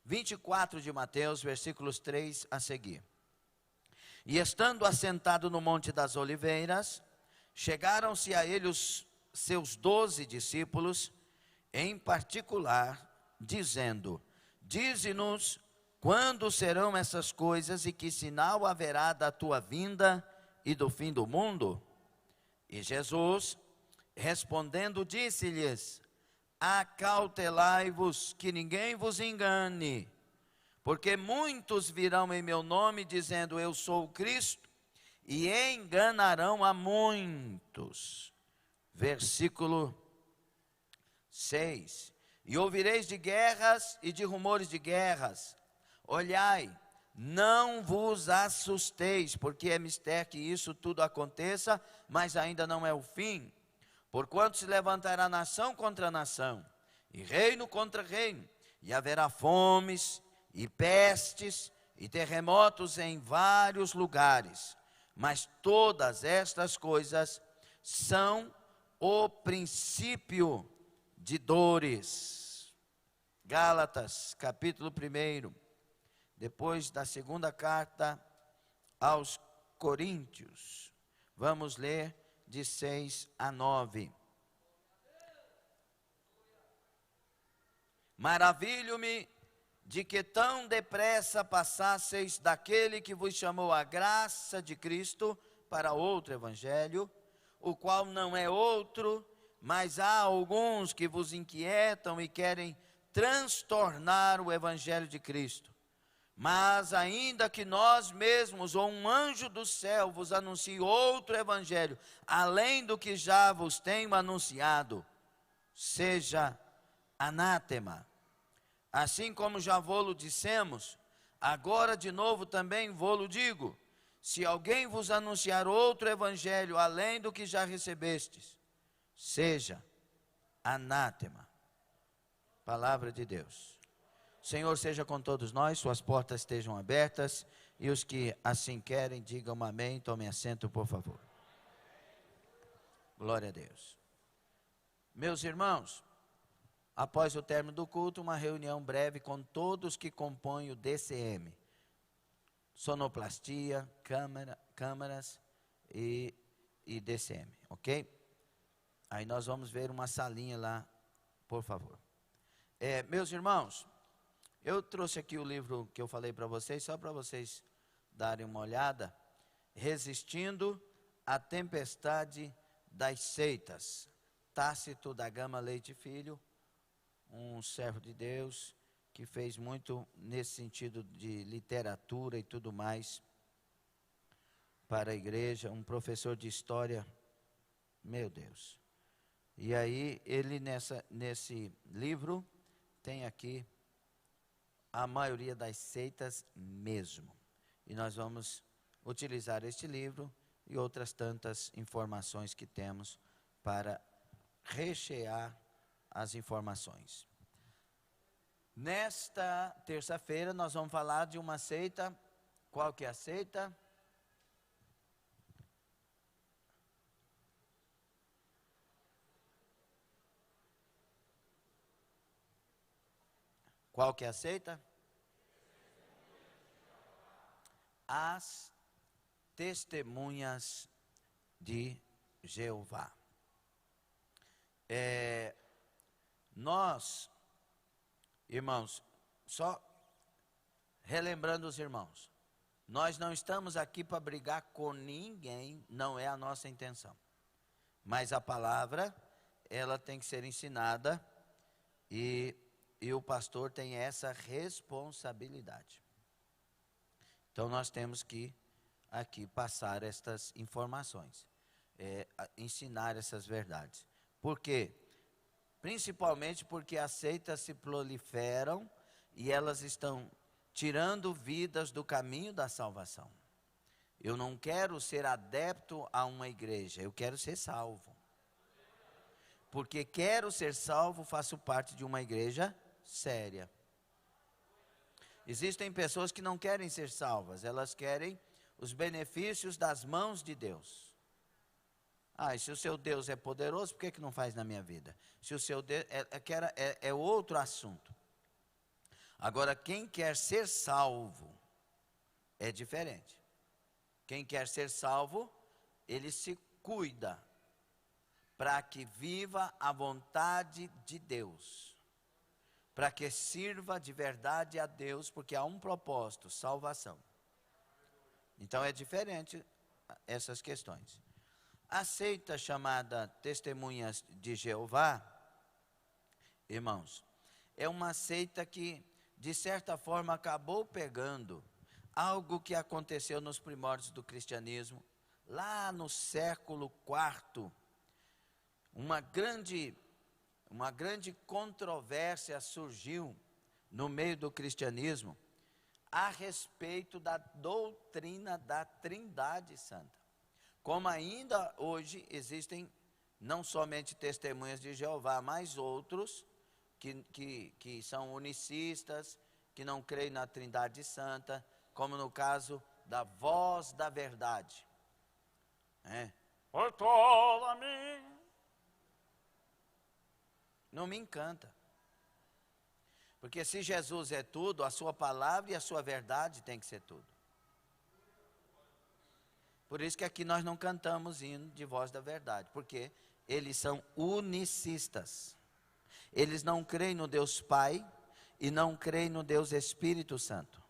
24 de Mateus, versículos 3 a seguir. E estando assentado no Monte das Oliveiras, chegaram-se a ele os seus 12 discípulos, em particular, dizendo: dize-nos quando serão essas coisas e que sinal haverá da tua vinda e do fim do mundo? E Jesus, respondendo, disse-lhes: acautelai-vos, que ninguém vos engane, porque muitos virão em meu nome, dizendo: eu sou o Cristo, e enganarão a muitos. Versículo 6. E ouvireis de guerras e de rumores de guerras. Olhai, não vos assusteis, porque é mistério que isso tudo aconteça, mas ainda não é o fim. Porquanto se levantará nação contra nação, e reino contra reino, e haverá fomes, e pestes, e terremotos em vários lugares. Mas todas estas coisas são o princípio de dores. Gálatas, capítulo 1, depois da segunda carta aos Coríntios. Vamos ler de 6 a 9. Maravilho-me de que tão depressa passasseis daquele que vos chamou a graça de Cristo para outro evangelho, o qual não é outro, mas há alguns que vos inquietam e querem transtornar o evangelho de Cristo. Mas ainda que nós mesmos ou um anjo do céu vos anuncie outro evangelho, além do que já vos tenho anunciado, seja anátema. Assim como já vô-lo dissemos, agora de novo também vô-lo digo: se alguém vos anunciar outro evangelho além do que já recebestes, seja anátema. Palavra de Deus. Senhor, seja com todos nós, suas portas estejam abertas, e os que assim querem, digam amém, tomem assento, por favor. Glória a Deus. Meus irmãos, após o término do culto, uma reunião breve com todos que compõem o DCM, sonoplastia, câmaras e DCM, ok? Aí nós vamos ver uma salinha lá, por favor. Meus irmãos, eu trouxe aqui o livro que eu falei para vocês, só para vocês darem uma olhada. Resistindo à Tempestade das Seitas, Tácito da Gama Leite Filho, um servo de Deus que fez muito nesse sentido de literatura e tudo mais para a igreja, um professor de história, meu Deus. E aí ele nesse livro tem aqui a maioria das seitas mesmo. E nós vamos utilizar este livro e outras tantas informações que temos para rechear as informações. Nesta terça-feira nós vamos falar de uma seita. Qual que é a seita? Qual que é a seita? As Testemunhas de Jeová. Nós, irmãos, só relembrando os irmãos, nós não estamos aqui para brigar com ninguém, não é a nossa intenção. Mas a palavra, ela tem que ser ensinada e o pastor tem essa responsabilidade. Então nós temos que aqui passar estas informações, ensinar essas verdades. Por quê? Principalmente porque as seitas se proliferam e elas estão tirando vidas do caminho da salvação. Eu não quero ser adepto a uma igreja, eu quero ser salvo. Porque quero ser salvo, faço parte de uma igreja séria. Existem pessoas que não querem ser salvas, elas querem os benefícios das mãos de Deus. E se o seu Deus é poderoso, por que não faz na minha vida? Se o seu Deus é outro assunto. Agora, quem quer ser salvo é diferente. Quem quer ser salvo, ele se cuida para que viva a vontade de Deus, para que sirva de verdade a Deus, porque há um propósito, salvação. Então é diferente essas questões. A seita chamada Testemunhas de Jeová, irmãos, é uma seita que, de certa forma, acabou pegando algo que aconteceu nos primórdios do cristianismo, lá no século IV. Uma grande controvérsia surgiu no meio do cristianismo a respeito da doutrina da Trindade Santa. Como ainda hoje existem não somente testemunhas de Jeová, mas outros que são unicistas, que não creem na Trindade Santa, como no caso da Voz da Verdade. Por toda mim. Não me encanta. Porque se Jesus é tudo, a sua palavra e a sua verdade tem que ser tudo. Por isso que aqui nós não cantamos hino de Voz da Verdade, porque eles são unicistas. Eles não creem no Deus Pai e não creem no Deus Espírito Santo.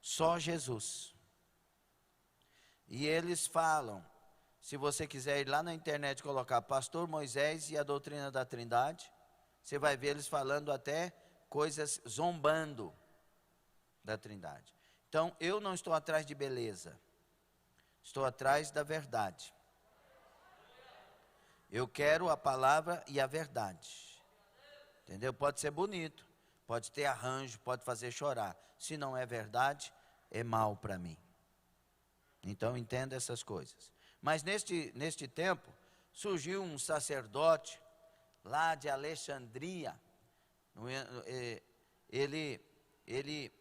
Só Jesus. E eles falam, se você quiser ir lá na internet e colocar Pastor Moisés e a doutrina da Trindade, você vai ver eles falando até coisas zombando da Trindade. Então, eu não estou atrás de beleza. Estou atrás da verdade. Eu quero a palavra e a verdade. Entendeu? Pode ser bonito, pode ter arranjo, pode fazer chorar. Se não é verdade, é mal para mim. Então entenda essas coisas. Mas neste tempo, surgiu um sacerdote lá de Alexandria. Ele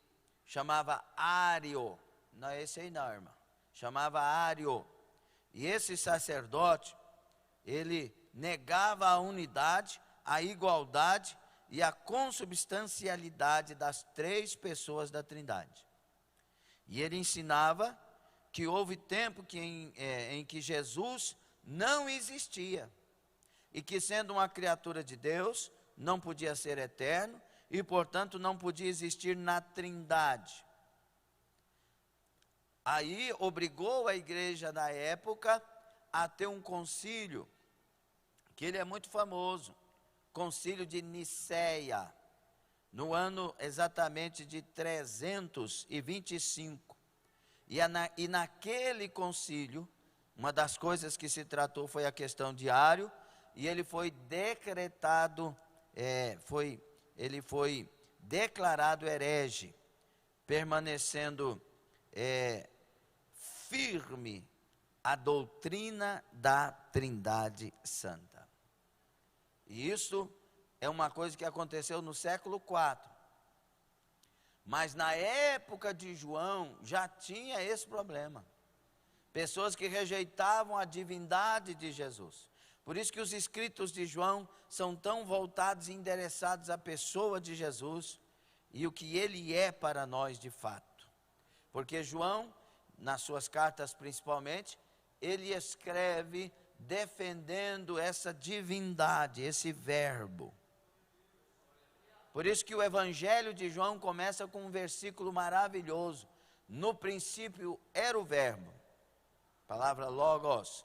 chamava Ário. Não é esse aí não, irmão. Chamava Ário. E esse sacerdote, ele negava a unidade, a igualdade e a consubstancialidade das três pessoas da Trindade. E ele ensinava que houve tempo em que Jesus não existia, e que sendo uma criatura de Deus, não podia ser eterno, e portanto não podia existir na Trindade. Aí obrigou a igreja da época a ter um concílio, que ele é muito famoso, concílio de Nicéia, no ano exatamente de 325. E naquele concílio, uma das coisas que se tratou foi a questão de Ário, e ele foi decretado, ele foi declarado herege, permanecendo firme a doutrina da Trindade Santa. E isso é uma coisa que aconteceu no século IV. Mas na época de João já tinha esse problema. Pessoas que rejeitavam a divindade de Jesus. Por isso que os escritos de João são tão voltados e endereçados à pessoa de Jesus e o que ele é para nós de fato. Porque João, nas suas cartas principalmente, ele escreve defendendo essa divindade, esse verbo. Por isso que o Evangelho de João começa com um versículo maravilhoso. No princípio era o verbo, palavra logos,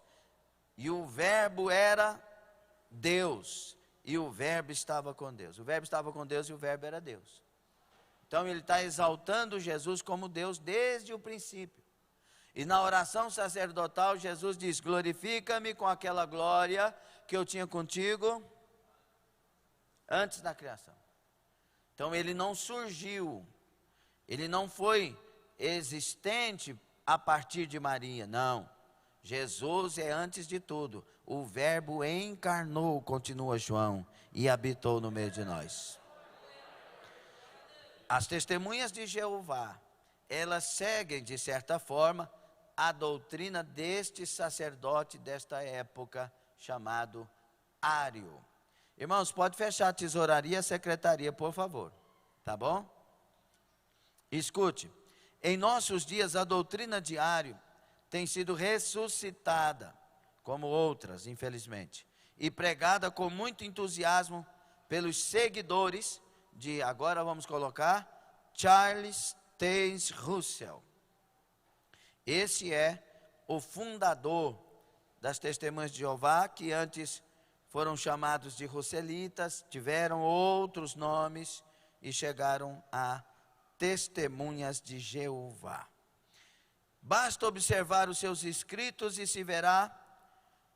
e o verbo era Deus, e o verbo estava com Deus. O verbo estava com Deus e o verbo era Deus. Então ele está exaltando Jesus como Deus desde o princípio. E na oração sacerdotal Jesus diz: glorifica-me com aquela glória que eu tinha contigo antes da criação. Então ele não surgiu, ele não foi existente a partir de Maria, não. Jesus é antes de tudo. O verbo encarnou, continua João, e habitou no meio de nós. As testemunhas de Jeová, elas seguem de certa forma a doutrina deste sacerdote desta época, chamado Ário. Irmãos, pode fechar a tesouraria e a secretaria, por favor. tá bom? Escute, em nossos dias a doutrina diária tem sido ressuscitada, como outras, infelizmente, e pregada com muito entusiasmo pelos seguidores de, agora vamos colocar, Charles Taze Russell. Esse é o fundador das Testemunhas de Jeová, que antes foram chamados de Russelitas, tiveram outros nomes e chegaram a Testemunhas de Jeová. Basta observar os seus escritos e se verá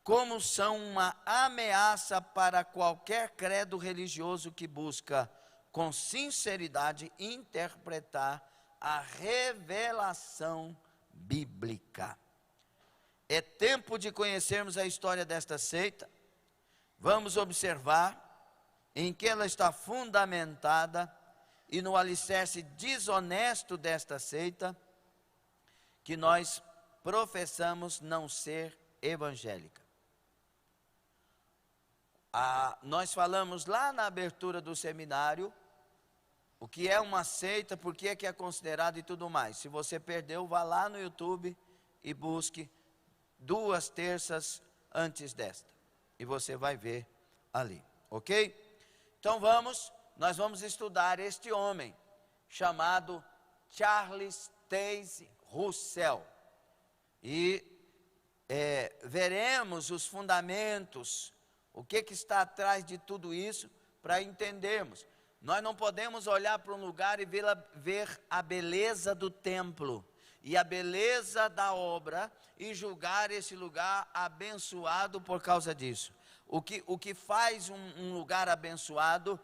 como são uma ameaça para qualquer credo religioso que busca, com sinceridade, interpretar a revelação bíblica. É tempo de conhecermos a história desta seita. Vamos observar em que ela está fundamentada e no alicerce desonesto desta seita, que nós professamos não ser evangélica. Nós falamos lá na abertura do seminário o que é uma seita, por que é considerado e tudo mais. Se você perdeu, vá lá no YouTube e busque 2 terças antes desta, e você vai ver ali, ok? Então nós vamos estudar este homem chamado Charles Taze Russell, e veremos os fundamentos, o que está atrás de tudo isso, para entendermos. Nós não podemos olhar para um lugar e ver a beleza do templo e a beleza da obra e julgar esse lugar abençoado por causa disso. O que faz um lugar abençoado,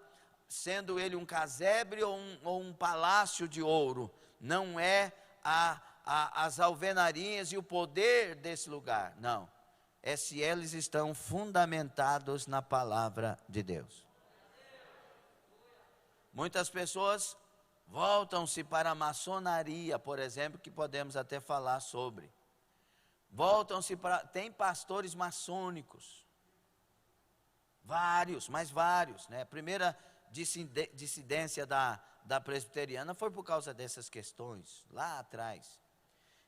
sendo ele um casebre ou um palácio de ouro, não é as alvenarias e o poder desse lugar, não. É se eles estão fundamentados na palavra de Deus. Muitas pessoas voltam-se para a maçonaria, por exemplo, que podemos até falar sobre. Tem pastores maçônicos. Vários, né? A primeira dissidência da presbiteriana foi por causa dessas questões, lá atrás.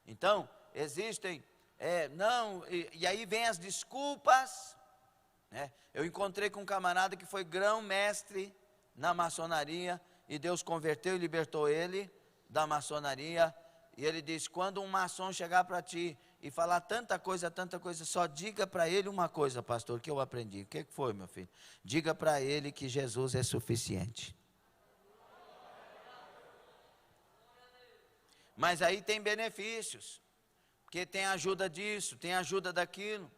Então, existem, e aí vem as desculpas, né? Eu encontrei com um camarada que foi grão-mestre na maçonaria, e Deus converteu e libertou ele da maçonaria, e ele disse: quando um maçom chegar para ti e falar tanta coisa, só diga para ele uma coisa, pastor, que eu aprendi. O que foi, meu filho? Diga para ele que Jesus é suficiente. Mas aí tem benefícios, porque tem ajuda disso, tem ajuda daquilo.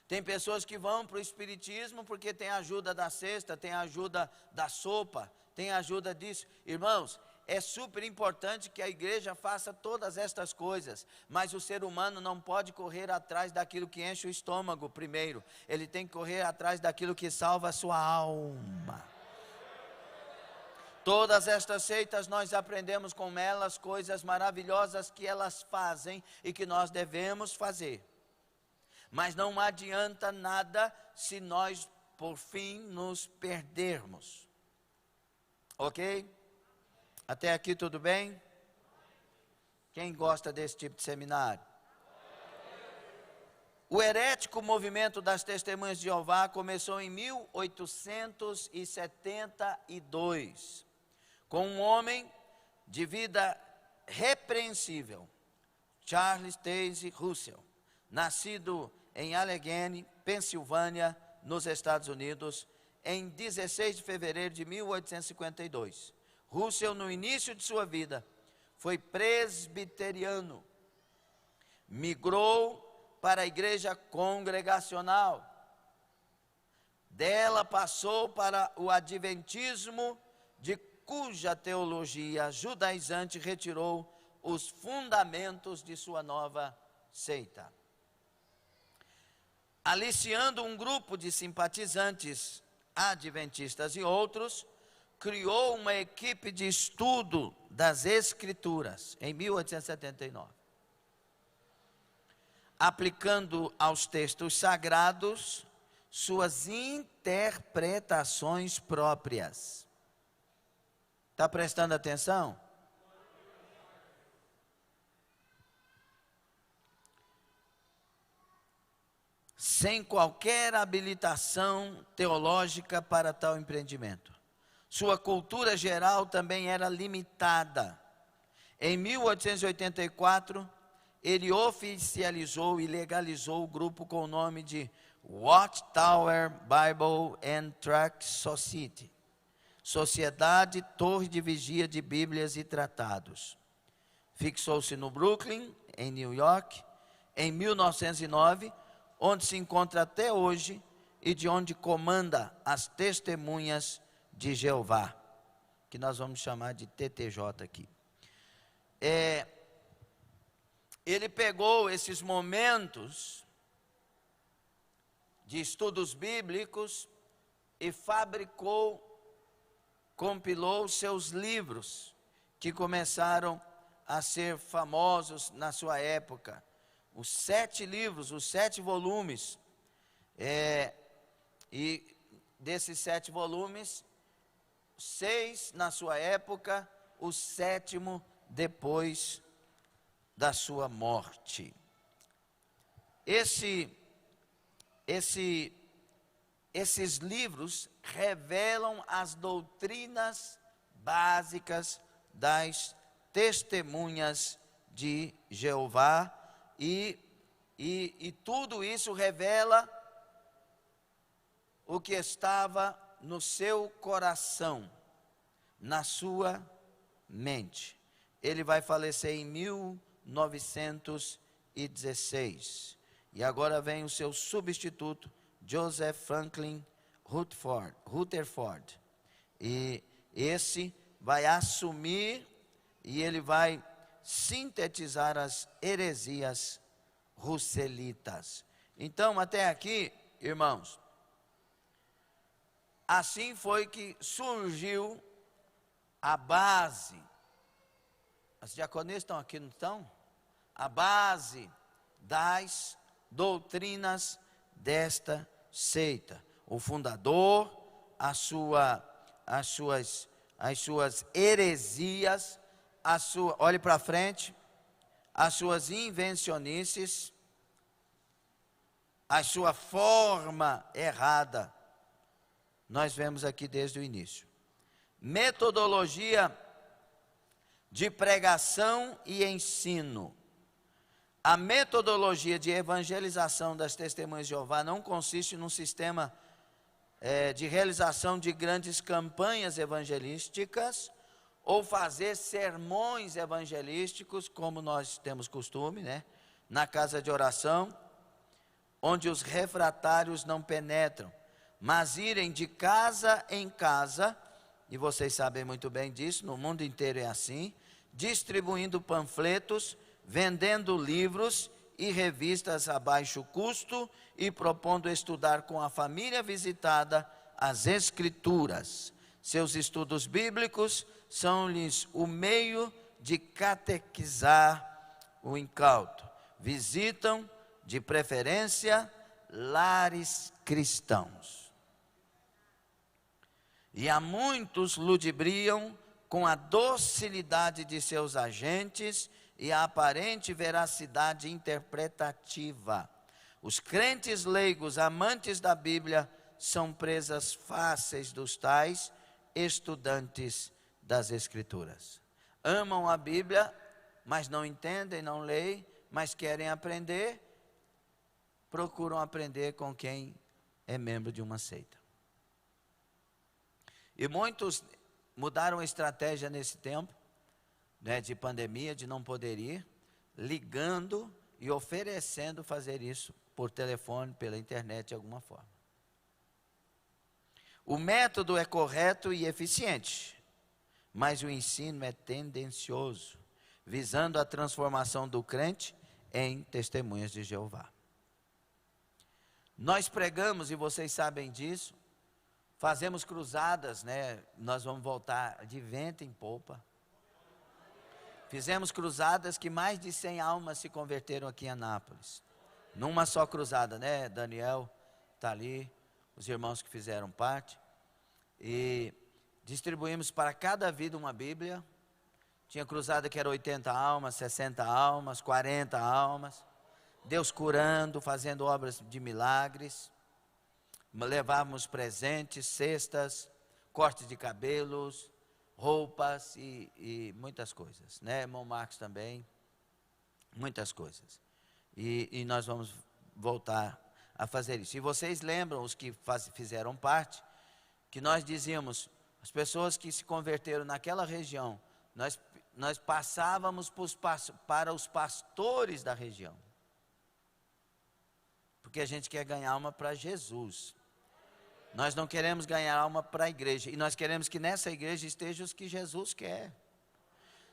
Tem pessoas que vão para o espiritismo porque tem ajuda da cesta, tem ajuda da sopa, tem ajuda disso. Irmãos, é super importante que a igreja faça todas estas coisas, mas o ser humano não pode correr atrás daquilo que enche o estômago primeiro. Ele tem que correr atrás daquilo que salva a sua alma. Todas estas seitas nós aprendemos com elas coisas maravilhosas que elas fazem e que nós devemos fazer. Mas não adianta nada se nós, por fim, nos perdermos. Ok? Até aqui tudo bem? Quem gosta desse tipo de seminário? O herético movimento das Testemunhas de Jeová começou em 1872, com um homem de vida repreensível, Charles Taze Russell, nascido em Allegheny, Pensilvânia, nos Estados Unidos, em 16 de fevereiro de 1852. Russell, no início de sua vida, foi presbiteriano. Migrou para a igreja congregacional. Dela passou para o adventismo, de cuja teologia judaizante retirou os fundamentos de sua nova seita. Aliciando um grupo de simpatizantes adventistas e outros, criou uma equipe de estudo das Escrituras em 1879, aplicando aos textos sagrados suas interpretações próprias. Está prestando atenção? Sem qualquer habilitação teológica para tal empreendimento. Sua cultura geral também era limitada. Em 1884, ele oficializou e legalizou o grupo com o nome de Watchtower Bible and Tract Society, Sociedade Torre de Vigia de Bíblias e Tratados. Fixou-se no Brooklyn, em New York, em 1909, onde se encontra até hoje e de onde comanda as Testemunhas de Jeová, que nós vamos chamar de TTJ aqui. Ele pegou esses momentos de estudos bíblicos e compilou seus livros, que começaram a ser famosos na sua época. Os 7 livros, os 7 volumes, e desses 7 volumes, 6 na sua época, o 7º depois da sua morte. Esses livros revelam as doutrinas básicas das Testemunhas de Jeová, e tudo isso revela o que estava no seu coração, na sua mente. Ele vai falecer em 1916. E agora vem o seu substituto, Joseph Franklin Rutherford. E esse vai assumir e ele vai sintetizar as heresias russelitas. Então, até aqui, irmãos, assim foi que surgiu a base. As diaconisas estão aqui, não estão? A base das doutrinas desta seita. O fundador, as suas heresias, olhe para frente, as suas invencionices, a sua forma errada. Nós vemos aqui desde o início. Metodologia de pregação e ensino. A metodologia de evangelização das Testemunhas de Jeová não consiste num sistema de realização de grandes campanhas evangelísticas ou fazer sermões evangelísticos, como nós temos costume, né? Na casa de oração, onde os refratários não penetram, mas irem de casa em casa, e vocês sabem muito bem disso, no mundo inteiro é assim, distribuindo panfletos, vendendo livros e revistas a baixo custo e propondo estudar com a família visitada as Escrituras. Seus estudos bíblicos são-lhes o meio de catequizar o incauto. Visitam, de preferência, lares cristãos. E a muitos ludibriam com a docilidade de seus agentes e a aparente veracidade interpretativa. Os crentes leigos, amantes da Bíblia, são presas fáceis dos tais estudantes das Escrituras. Amam a Bíblia, mas não entendem, não leem, mas querem aprender, procuram aprender com quem é membro de uma seita. E muitos mudaram a estratégia nesse tempo, né, de pandemia, de não poder ir, ligando e oferecendo fazer isso por telefone, pela internet, de alguma forma. O método é correto e eficiente, mas o ensino é tendencioso, visando a transformação do crente em testemunhas de Jeová. Nós pregamos, e vocês sabem disso, fazemos cruzadas, né? Nós vamos voltar de vento em popa. Fizemos cruzadas que mais de 100 almas se converteram aqui em Anápolis. Numa só cruzada, né? Daniel está ali, os irmãos que fizeram parte. E distribuímos para cada vida uma Bíblia. Tinha cruzada que era 80 almas, 60 almas, 40 almas. Deus curando, fazendo obras de milagres. Levávamos presentes, cestas, cortes de cabelos, roupas e muitas coisas, né? Irmão Marcos também, muitas coisas. E nós vamos voltar a fazer isso. E vocês lembram, os que fizeram parte, que nós dizíamos, as pessoas que se converteram naquela região, nós passávamos para os pastores da região. Porque a gente quer ganhar alma para Jesus. Nós não queremos ganhar alma para a igreja. E nós queremos que nessa igreja estejam os que Jesus quer.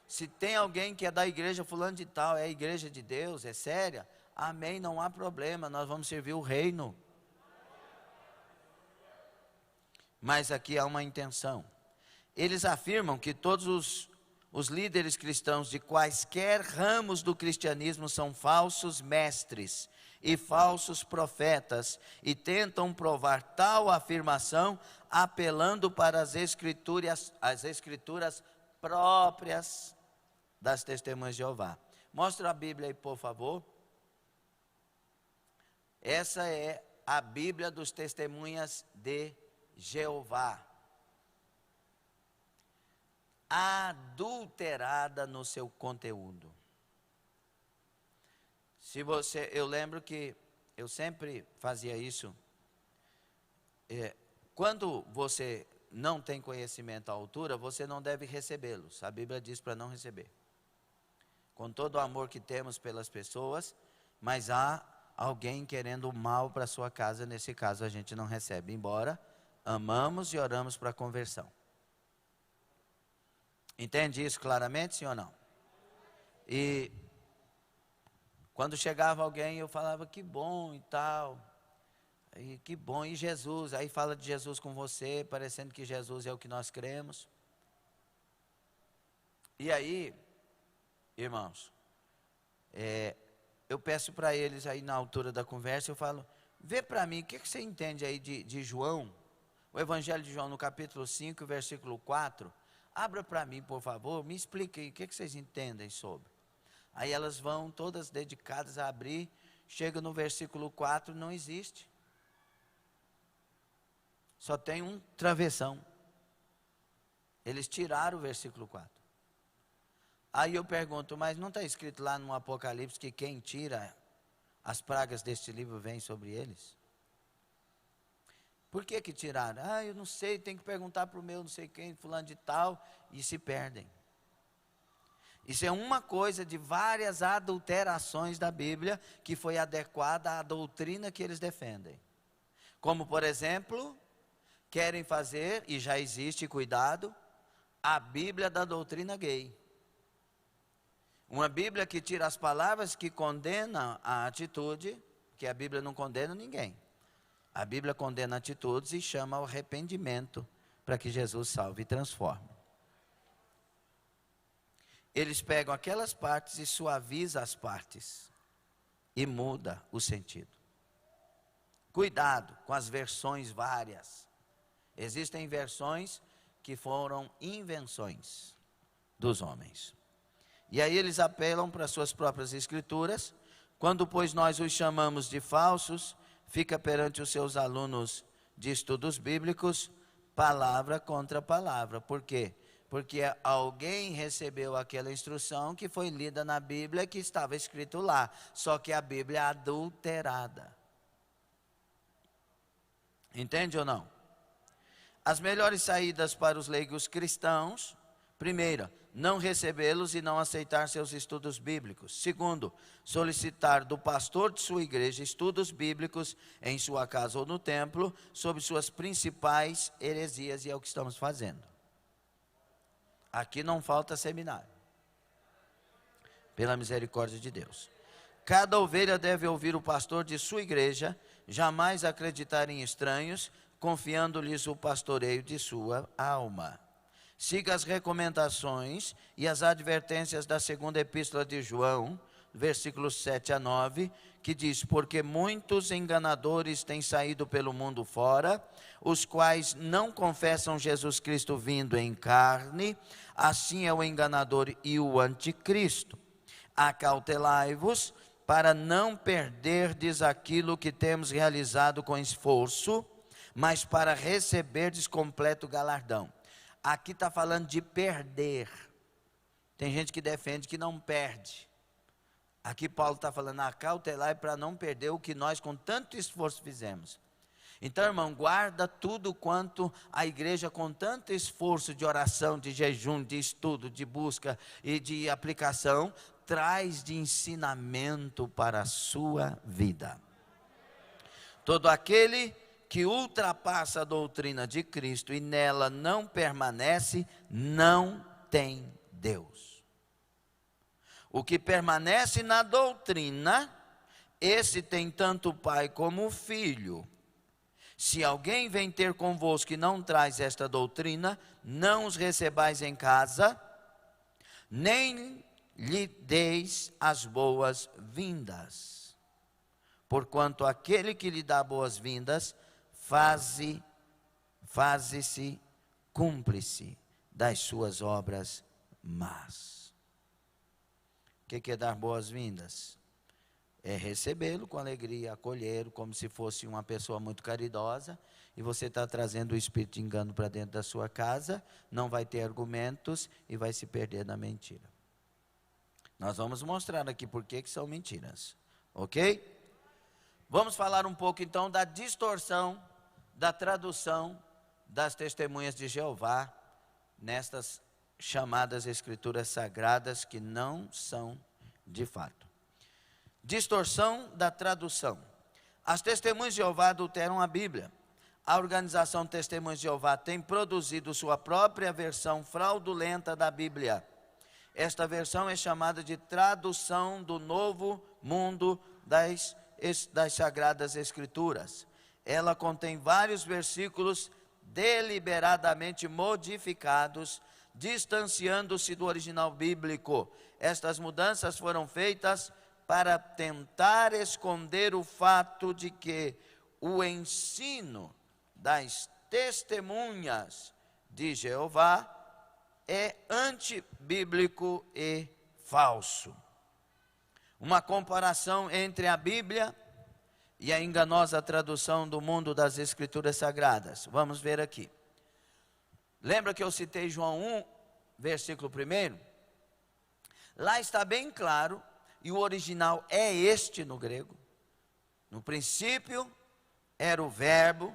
Se tem alguém que é da igreja fulano de tal, é a igreja de Deus, é séria, amém, não há problema, nós vamos servir o reino. Mas aqui há uma intenção. Eles afirmam que todos os líderes cristãos de quaisquer ramos do cristianismo são falsos mestres e falsos profetas, e tentam provar tal afirmação apelando para as escrituras próprias das testemunhas de Jeová. Mostra a Bíblia aí, por favor. Essa é a Bíblia dos testemunhas de Jeová. Adulterada no seu conteúdo. Eu lembro que eu sempre fazia isso. Quando você não tem conhecimento à altura, você não deve recebê-los. A Bíblia diz para não receber. Com todo o amor que temos pelas pessoas, mas há alguém querendo o mal para a sua casa, nesse caso a gente não recebe, embora amamos e oramos para a conversão. Entende isso claramente, sim ou não? E quando chegava alguém, eu falava, que bom e tal, e que bom, e Jesus, aí fala de Jesus com você, parecendo que Jesus é o que nós cremos. E aí, irmãos, eu peço para eles aí na altura da conversa, eu falo, vê para mim, o que você entende aí de João, o Evangelho de João no capítulo 5, versículo 4, abra para mim, por favor, me explique aí, o que vocês entendem sobre. Aí elas vão todas dedicadas a abrir, chega no versículo 4, não existe. Só tem um travessão. Eles tiraram o versículo 4. Aí eu pergunto, mas não está escrito lá no Apocalipse que quem tira as pragas deste livro vem sobre eles? Por que tiraram? Eu não sei, tem que perguntar para o meu não sei quem, fulano de tal, e se perdem. Isso é uma coisa de várias adulterações da Bíblia que foi adequada à doutrina que eles defendem. Como, por exemplo, querem fazer, e já existe, cuidado, a Bíblia da doutrina gay. Uma Bíblia que tira as palavras que condenam a atitude, que a Bíblia não condena ninguém. A Bíblia condena atitudes e chama ao arrependimento para que Jesus salve e transforme. Eles pegam aquelas partes e suavizam as partes e muda o sentido. Cuidado com as versões várias. Existem versões que foram invenções dos homens. E aí eles apelam para suas próprias escrituras. Quando, pois, nós os chamamos de falsos, fica perante os seus alunos de estudos bíblicos, palavra contra palavra. Por quê? Porque alguém recebeu aquela instrução que foi lida na Bíblia, que estava escrito lá, só que a Bíblia é adulterada. Entende ou não? As melhores saídas para os leigos cristãos: primeira, não recebê-los e não aceitar seus estudos bíblicos. Segundo, solicitar do pastor de sua igreja estudos bíblicos em sua casa ou no templo, sobre suas principais heresias, e é o que estamos fazendo. Aqui não falta seminário, pela misericórdia de Deus. Cada ovelha deve ouvir o pastor de sua igreja, jamais acreditar em estranhos, confiando-lhes o pastoreio de sua alma. Siga as recomendações e as advertências da segunda epístola de João, versículos 7 a 9, que diz: porque muitos enganadores têm saído pelo mundo fora, os quais não confessam Jesus Cristo vindo em carne, assim é o enganador e o anticristo. Acautelai-vos, para não perderdes aquilo que temos realizado com esforço, mas para receberdes completo galardão. Aqui está falando de perder. Tem gente que defende que não perde. Aqui Paulo está falando, acautelai para não perder o que nós com tanto esforço fizemos. Então, irmão, guarda tudo quanto a igreja com tanto esforço de oração, de jejum, de estudo, de busca e de aplicação, traz de ensinamento para a sua vida. Todo aquele que ultrapassa a doutrina de Cristo e nela não permanece, não tem Deus. O que permanece na doutrina, esse tem tanto o Pai como o Filho. Se alguém vem ter convosco e não traz esta doutrina, não os recebais em casa, nem lhe deis as boas-vindas. Porquanto aquele que lhe dá boas-vindas, faze-se cúmplice das suas obras más. O que é dar boas-vindas? É recebê-lo com alegria, acolhê-lo como se fosse uma pessoa muito caridosa, e você está trazendo o espírito de engano para dentro da sua casa, não vai ter argumentos e vai se perder na mentira. Nós vamos mostrar aqui por que são mentiras, ok? Vamos falar um pouco então da distorção, da tradução das testemunhas de Jeová, nestas chamadas escrituras sagradas que não são de fato. Distorção da tradução. As testemunhas de Jeová adulteram a Bíblia. A organização Testemunhas de Jeová tem produzido sua própria versão fraudulenta da Bíblia. Esta versão é chamada de tradução do Novo Mundo das Sagradas Escrituras. Ela contém vários versículos deliberadamente modificados, distanciando-se do original bíblico. Estas mudanças foram feitas para tentar esconder o fato de que o ensino das testemunhas de Jeová é antibíblico e falso. Uma comparação entre a Bíblia e a enganosa tradução do mundo das Escrituras Sagradas. Vamos ver aqui. Lembra que eu citei João 1, versículo 1? Lá está bem claro, e o original é este no grego. No princípio era o verbo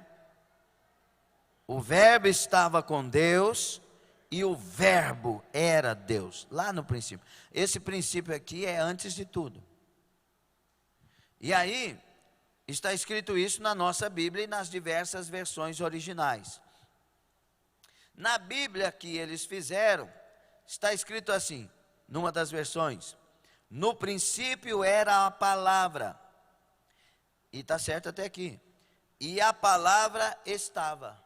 estava com Deus, e o verbo era Deus, lá no princípio. Esse princípio aqui é antes de tudo. E aí, está escrito isso na nossa Bíblia e nas diversas versões originais. Na Bíblia que eles fizeram, está escrito assim, numa das versões: no princípio era a palavra, e está certo até aqui, e a palavra estava,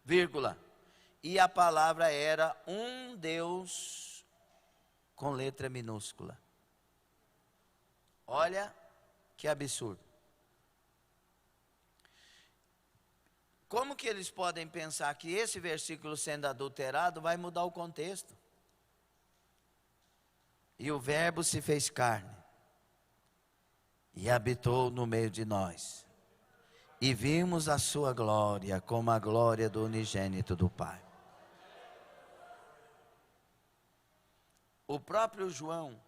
vírgula, e a palavra era um Deus com letra minúscula. Olha que absurdo. Como que eles podem pensar que esse versículo sendo adulterado vai mudar o contexto? E o verbo se fez carne e habitou no meio de nós, e vimos a sua glória como a glória do unigênito do Pai. O próprio João,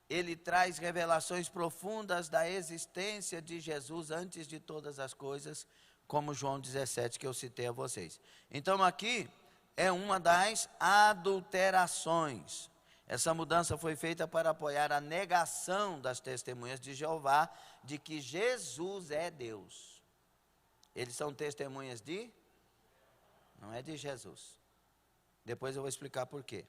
ele traz revelações profundas da existência de Jesus antes de todas as coisas, como João 17 que eu citei a vocês. Então aqui é uma das adulterações. Essa mudança foi feita para apoiar a negação das testemunhas de Jeová de que Jesus é Deus. Eles são testemunhas não é de Jesus. Depois eu vou explicar por quê.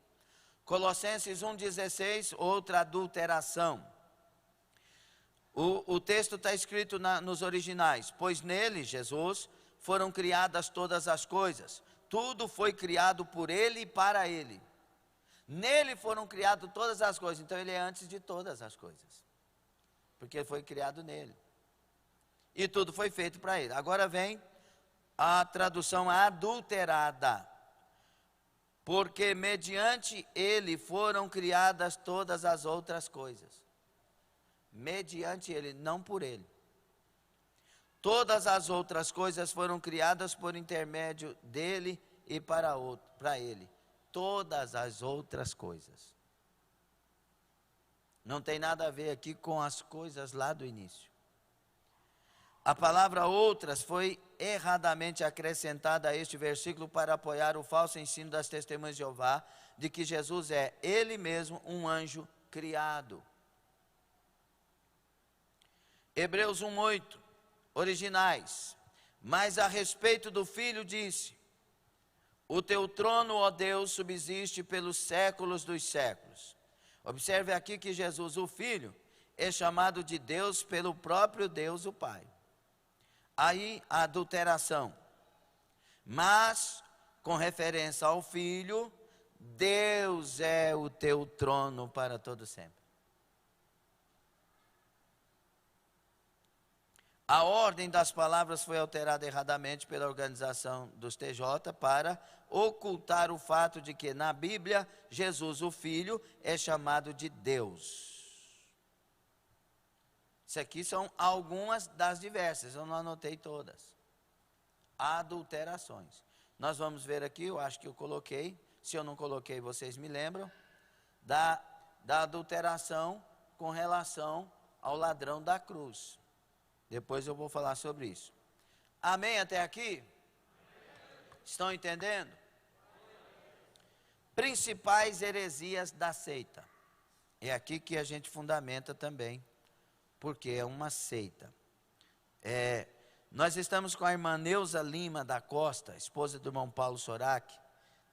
Colossenses 1,16, outra adulteração. O texto está escrito nos originais: pois nele, Jesus, foram criadas todas as coisas. Tudo foi criado por ele e para ele. Nele foram criadas todas as coisas. Então ele é antes de todas as coisas. Porque foi criado nele. E tudo foi feito para ele. Agora vem a tradução adulterada. Porque mediante ele foram criadas todas as outras coisas. Mediante ele, não por ele. Todas as outras coisas foram criadas por intermédio dele e para ele. Todas as outras coisas. Não tem nada a ver aqui com as coisas lá do início. A palavra outras foi erradamente acrescentada a este versículo para apoiar o falso ensino das testemunhas de Jeová, de que Jesus é ele mesmo um anjo criado. Hebreus 1:8, originais. Mas a respeito do Filho disse: o teu trono, ó Deus, subsiste pelos séculos dos séculos. Observe aqui que Jesus, o Filho, é chamado de Deus pelo próprio Deus, o Pai. Aí a adulteração. Mas, com referência ao Filho, Deus é o teu trono para todo sempre. A ordem das palavras foi alterada erradamente pela organização dos TJ para ocultar o fato de que na Bíblia, Jesus, o Filho, é chamado de Deus. Isso aqui são algumas das diversas, eu não anotei todas. Adulterações. Nós vamos ver aqui, eu acho que eu coloquei, se eu não coloquei, vocês me lembram, da adulteração com relação ao ladrão da cruz. Depois eu vou falar sobre isso. Amém até aqui? Estão entendendo? Principais heresias da seita. É aqui que a gente fundamenta também, porque é uma seita. Nós estamos com a irmã Neuza Lima da Costa, esposa do irmão Paulo Sorac,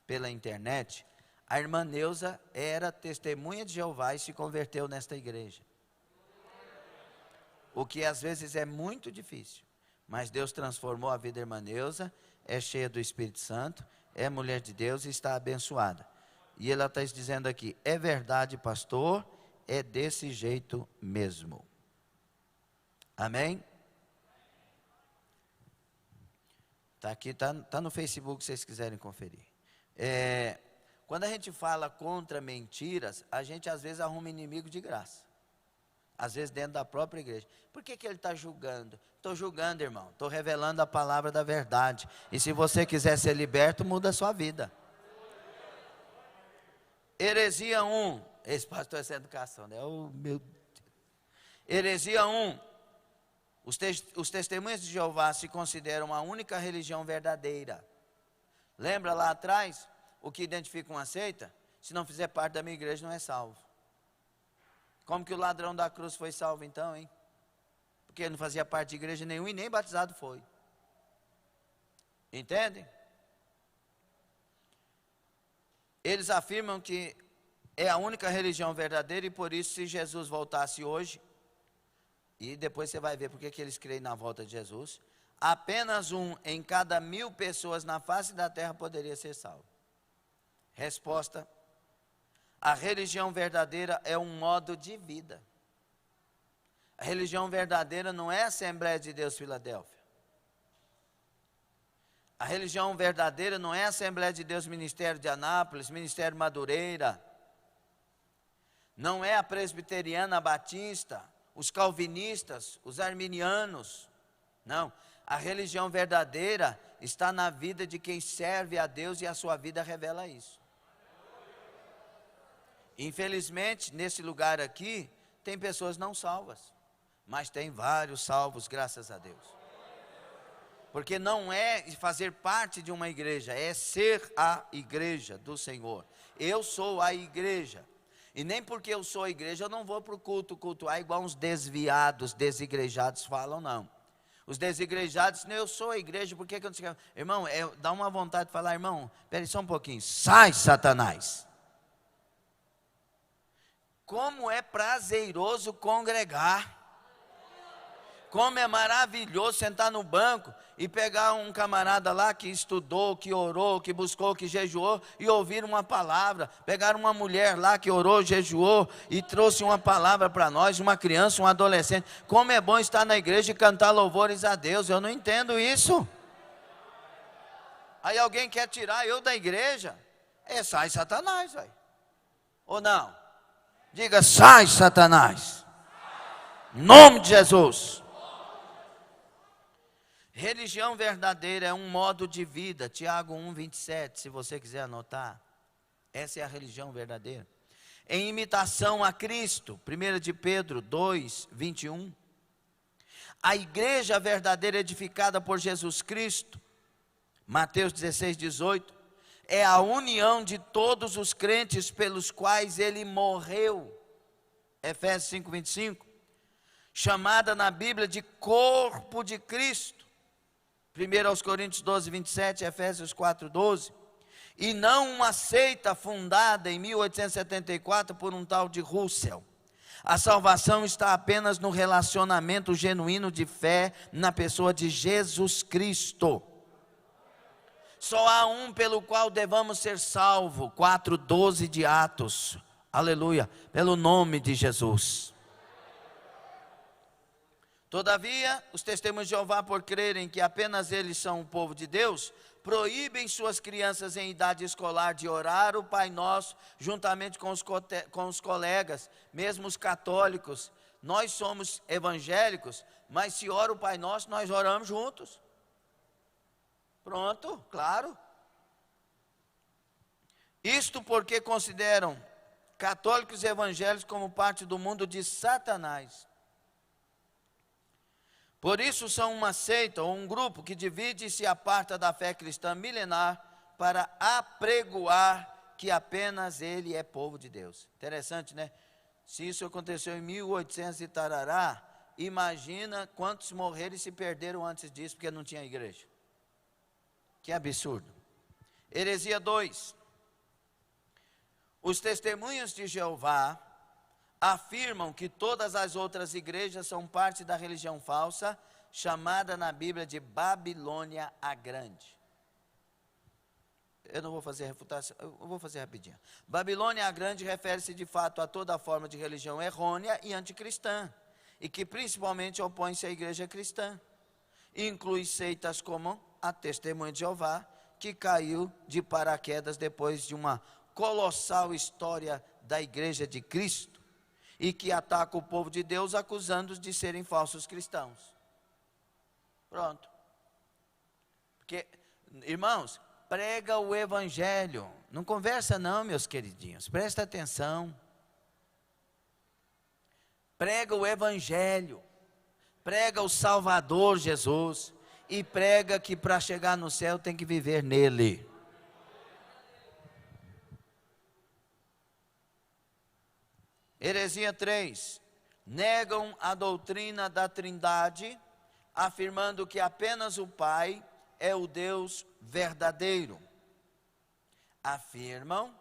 pela internet. A irmã Neuza era testemunha de Jeová e se converteu nesta igreja. O que às vezes é muito difícil, mas Deus transformou a vida da irmã Neuza, é cheia do Espírito Santo, é mulher de Deus e está abençoada. E ela está dizendo aqui: é verdade, pastor, é desse jeito mesmo. Amém? Está aqui, está no Facebook, se vocês quiserem conferir. Quando a gente fala contra mentiras, a gente às vezes arruma inimigo de graça. Às vezes dentro da própria igreja. Por que ele está julgando? Estou julgando, irmão. Estou revelando a palavra da verdade. E se você quiser ser liberto, muda a sua vida. Heresia 1. Esse pastor é essa educação, né? Oh, meu Deus. Heresia 1. Os testemunhas de Jeová se consideram a única religião verdadeira. Lembra lá atrás o que identifica uma seita? Se não fizer parte da minha igreja, não é salvo. Como que o ladrão da cruz foi salvo então, hein? Porque ele não fazia parte de igreja nenhuma e nem batizado foi. Entende? Eles afirmam que é a única religião verdadeira e por isso, se Jesus voltasse hoje, e depois você vai ver porque que eles creem na volta de Jesus, apenas 1 em cada 1000 pessoas na face da terra poderia ser salvo. Resposta: a religião verdadeira é um modo de vida. A religião verdadeira não é a Assembleia de Deus Filadélfia. A religião verdadeira não é a Assembleia de Deus Ministério de Anápolis, Ministério Madureira. Não é a presbiteriana batista, os calvinistas, os arminianos. Não. A religião verdadeira está na vida de quem serve a Deus e a sua vida revela isso. Infelizmente, nesse lugar aqui, tem pessoas não salvas, mas tem vários salvos, graças a Deus. Porque não é fazer parte de uma igreja, é ser a igreja do Senhor. Eu sou a igreja, e nem porque eu sou a igreja, eu não vou para o cultuar igual uns desviados, desigrejados falam, não. Os desigrejados, eu sou a igreja, por que eu não sei? Irmão, dá uma vontade de falar, irmão, espere só um pouquinho, sai Satanás. Como é prazeroso congregar. Como é maravilhoso sentar no banco e pegar um camarada lá que estudou, que orou, que buscou, que jejuou e ouvir uma palavra. Pegar uma mulher lá que orou, jejuou e trouxe uma palavra para nós, uma criança, um adolescente. Como é bom estar na igreja e cantar louvores a Deus. Eu não entendo isso. Aí alguém quer tirar eu da igreja. Sai Satanás, velho. Ou não? Diga, sai Satanás. Em nome de Jesus. Religião verdadeira é um modo de vida. Tiago 1:27, se você quiser anotar. Essa é a religião verdadeira. Em imitação a Cristo. 1 de Pedro 2:21. A igreja verdadeira edificada por Jesus Cristo. Mateus 16:18. É a união de todos os crentes pelos quais ele morreu. Efésios 5:25. Chamada na Bíblia de corpo de Cristo. 1 aos Coríntios 12:27, Efésios 4:12. E não uma seita fundada em 1874 por um tal de Russell. A salvação está apenas no relacionamento genuíno de fé na pessoa de Jesus Cristo. Só há um pelo qual devamos ser salvos. 4:12 de Atos. Aleluia. Pelo nome de Jesus. Todavia, os testemunhos de Jeová, por crerem que apenas eles são o povo de Deus, proíbem suas crianças em idade escolar de orar o Pai Nosso, juntamente com os colegas, mesmo os católicos. Nós somos evangélicos, mas se ora o Pai Nosso, nós oramos juntos. Pronto, claro. Isto porque consideram católicos e evangélicos como parte do mundo de Satanás. Por isso são uma seita ou um grupo que divide e se aparta da fé cristã milenar para apregoar que apenas ele é povo de Deus. Interessante, né? Se isso aconteceu em 1800 e tarará, imagina quantos morreram e se perderam antes disso, porque não tinha igreja. Que absurdo. Heresia 2. Os testemunhos de Jeová afirmam que todas as outras igrejas são parte da religião falsa, chamada na Bíblia de Babilônia a Grande. Eu não vou fazer refutação, eu vou fazer rapidinho. Babilônia a Grande refere-se de fato a toda forma de religião errônea e anticristã, e que principalmente opõe-se à igreja cristã. Inclui seitas como a Testemunha de Jeová, que caiu de paraquedas depois de uma colossal história da igreja de Cristo, e que ataca o povo de Deus acusando-os de serem falsos cristãos. Pronto. Porque, irmãos, prega o evangelho. Não conversa não, meus queridinhos. Presta atenção. Prega o evangelho. Prega o Salvador Jesus. E prega que para chegar no céu tem que viver nele. Heresia 3. Negam a doutrina da Trindade, afirmando que apenas o Pai é o Deus verdadeiro. Afirmam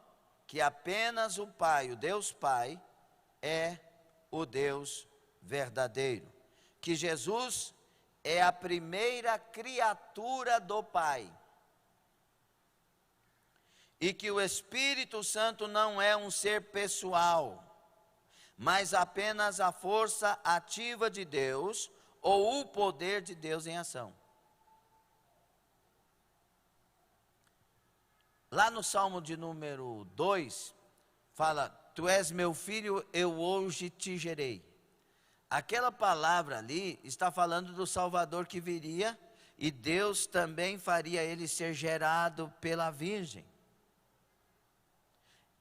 que apenas o Pai, o Deus Pai, é o Deus verdadeiro. Que Jesus é a primeira criatura do Pai. E que o Espírito Santo não é um ser pessoal, mas apenas a força ativa de Deus, ou o poder de Deus em ação. Lá no Salmo de número 2, fala, tu és meu filho, eu hoje te gerei. Aquela palavra ali está falando do Salvador que viria, e Deus também faria ele ser gerado pela Virgem.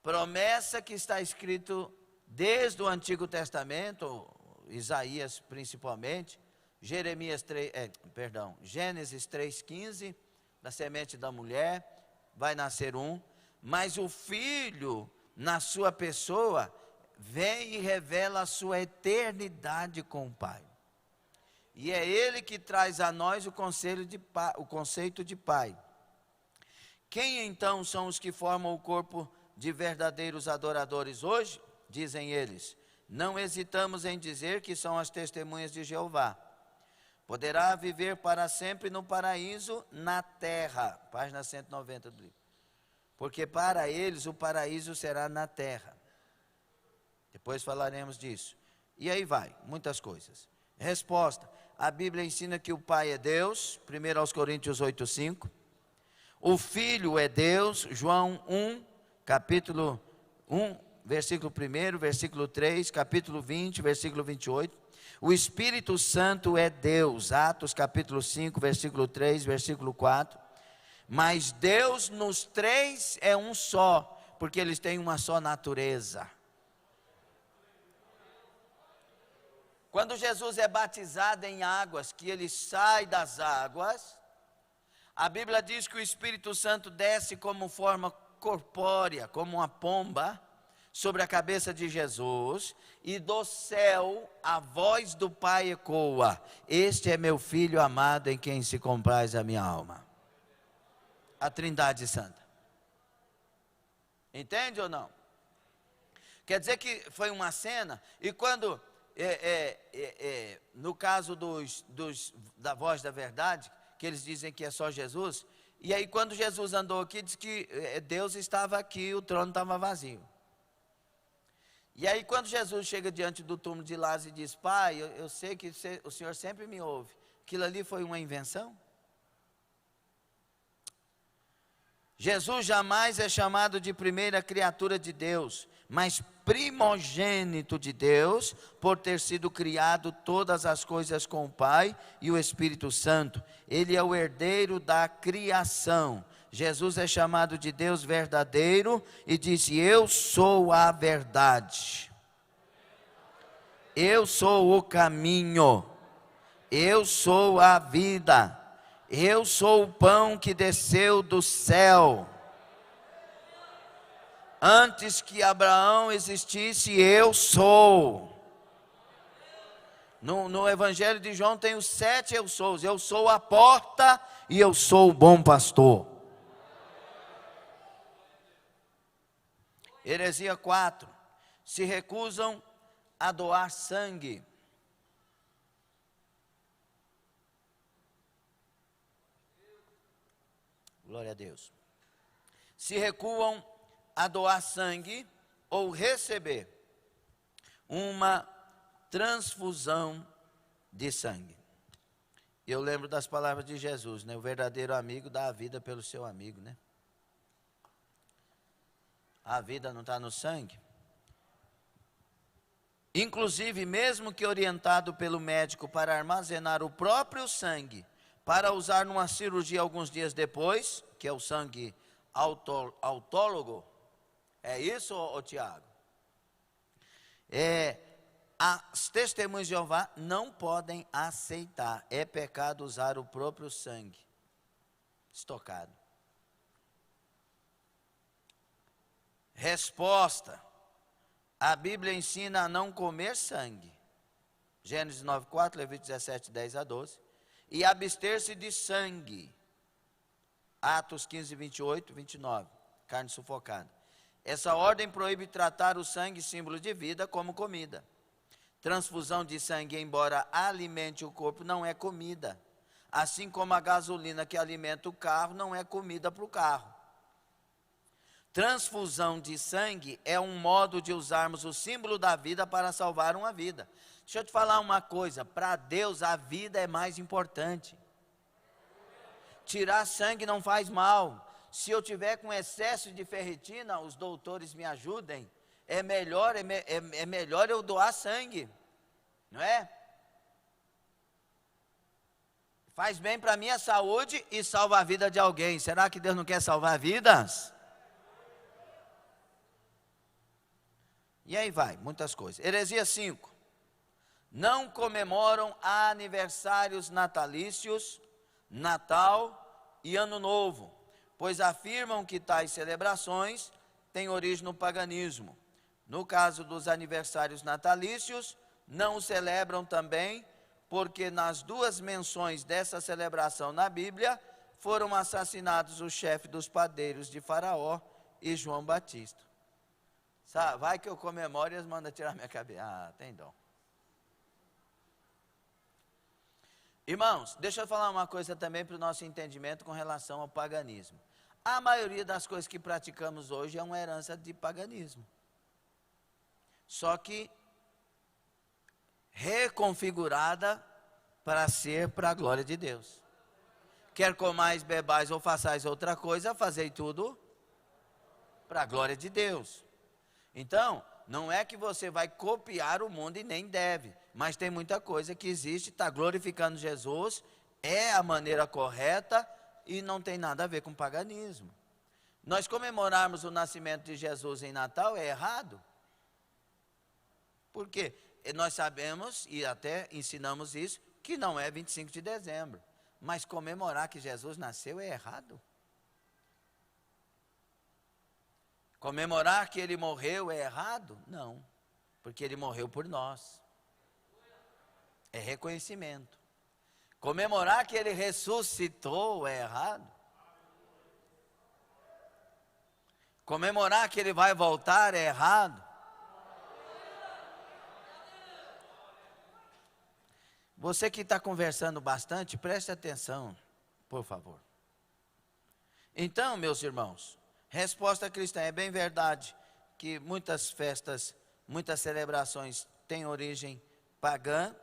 Promessa que está escrito desde o Antigo Testamento, Isaías principalmente, Gênesis 3,15, da semente da mulher, vai nascer um, mas o filho, na sua pessoa, vem e revela a sua eternidade com o Pai. E é ele que traz a nós o conceito de Pai. Quem então são os que formam o corpo de verdadeiros adoradores hoje? Dizem eles, não hesitamos em dizer que são as testemunhas de Jeová. poderá viver para sempre no paraíso na terra. Página 190 do livro. Porque para eles o paraíso será na terra. Depois falaremos disso. E aí vai, muitas coisas. Resposta: a Bíblia ensina que o Pai é Deus, 1 aos Coríntios 8:5. O Filho é Deus, João 1, capítulo 1, versículo 1, versículo 3, capítulo 20, versículo 28. O Espírito Santo é Deus, Atos capítulo 5, versículo 3, versículo 4. Mas Deus nos três é um só, porque eles têm uma só natureza. Quando Jesus é batizado em águas, que ele sai das águas, a Bíblia diz que o Espírito Santo desce como forma corpórea, como uma pomba, sobre a cabeça de Jesus, e do céu a voz do Pai ecoa: este é meu Filho amado, em quem se compraz a minha alma. A Trindade Santa. Entende ou não? Quer dizer que foi uma cena, e quando, no caso da voz da verdade, que eles dizem que é só Jesus, e aí quando Jesus andou aqui, diz que Deus estava aqui, o trono estava vazio. E aí quando Jesus chega diante do túmulo de Lázaro e diz: Pai, eu sei que o Senhor sempre me ouve, aquilo ali foi uma invenção? Jesus jamais é chamado de primeira criatura de Deus, mas primogênito de Deus, por ter sido criado todas as coisas com o Pai e o Espírito Santo. Ele é o herdeiro da criação. Jesus é chamado de Deus verdadeiro e disse: eu sou a verdade, eu sou o caminho, eu sou a vida, eu sou o pão que desceu do céu. Antes que Abraão existisse, eu sou. No Evangelho de João tem os 7 eu sous. Eu sou a porta e eu sou o bom pastor. Heresia 4. Se recusam a doar sangue. Glória a Deus. Se recuam a doar sangue ou receber uma transfusão de sangue. Eu lembro das palavras de Jesus, né? O verdadeiro amigo dá a vida pelo seu amigo, né? A vida não está no sangue. Inclusive, mesmo que orientado pelo médico para armazenar o próprio sangue, para usar numa cirurgia alguns dias depois, que é o sangue autólogo. É isso, Tiago? As testemunhas de Jeová não podem aceitar. É pecado usar o próprio sangue estocado. Resposta: a Bíblia ensina a não comer sangue. Gênesis 9:4, Levítico 17:10-12. E abster-se de sangue. Atos 15:28-29. Carne sufocada. Essa ordem proíbe tratar o sangue, símbolo de vida, como comida. Transfusão de sangue, embora alimente o corpo, não é comida. Assim como a gasolina que alimenta o carro, não é comida para o carro. Transfusão de sangue é um modo de usarmos o símbolo da vida para salvar uma vida. Deixa eu te falar uma coisa, para Deus a vida é mais importante. Tirar sangue não faz mal. Se eu tiver com excesso de ferritina, os doutores me ajudem, é melhor eu doar sangue, não é? Faz bem para a minha saúde e salva a vida de alguém. Será que Deus não quer salvar vidas? E aí vai, muitas coisas. Heresia 5. Não comemoram aniversários natalícios, Natal e Ano Novo, pois afirmam que tais celebrações têm origem no paganismo. No caso dos aniversários natalícios, não o celebram também, porque nas duas menções dessa celebração na Bíblia, foram assassinados o chefe dos padeiros de Faraó e João Batista. Sabe, vai que eu comemoro e eles mandam tirar minha cabeça. Ah, tem dó. Irmãos, deixa eu falar uma coisa também para o nosso entendimento com relação ao paganismo. A maioria das coisas que praticamos hoje é uma herança de paganismo. Só que reconfigurada para ser para a glória de Deus. Quer comais, bebais ou façais outra coisa, fazei tudo para a glória de Deus. Então, não é que você vai copiar o mundo e nem deve, mas tem muita coisa que existe, está glorificando Jesus, é a maneira correta e não tem nada a ver com paganismo. Nós comemorarmos o nascimento de Jesus em Natal é errado. Por quê? Nós sabemos, e até ensinamos isso, que não é 25 de dezembro. Mas comemorar que Jesus nasceu é errado. Comemorar que ele morreu é errado? Não, porque ele morreu por nós. É reconhecimento. Comemorar que ele ressuscitou é errado? Comemorar que ele vai voltar é errado? Você que está conversando bastante, preste atenção, por favor. Então, meus irmãos, resposta cristã, é bem verdade que muitas festas, muitas celebrações têm origem pagã,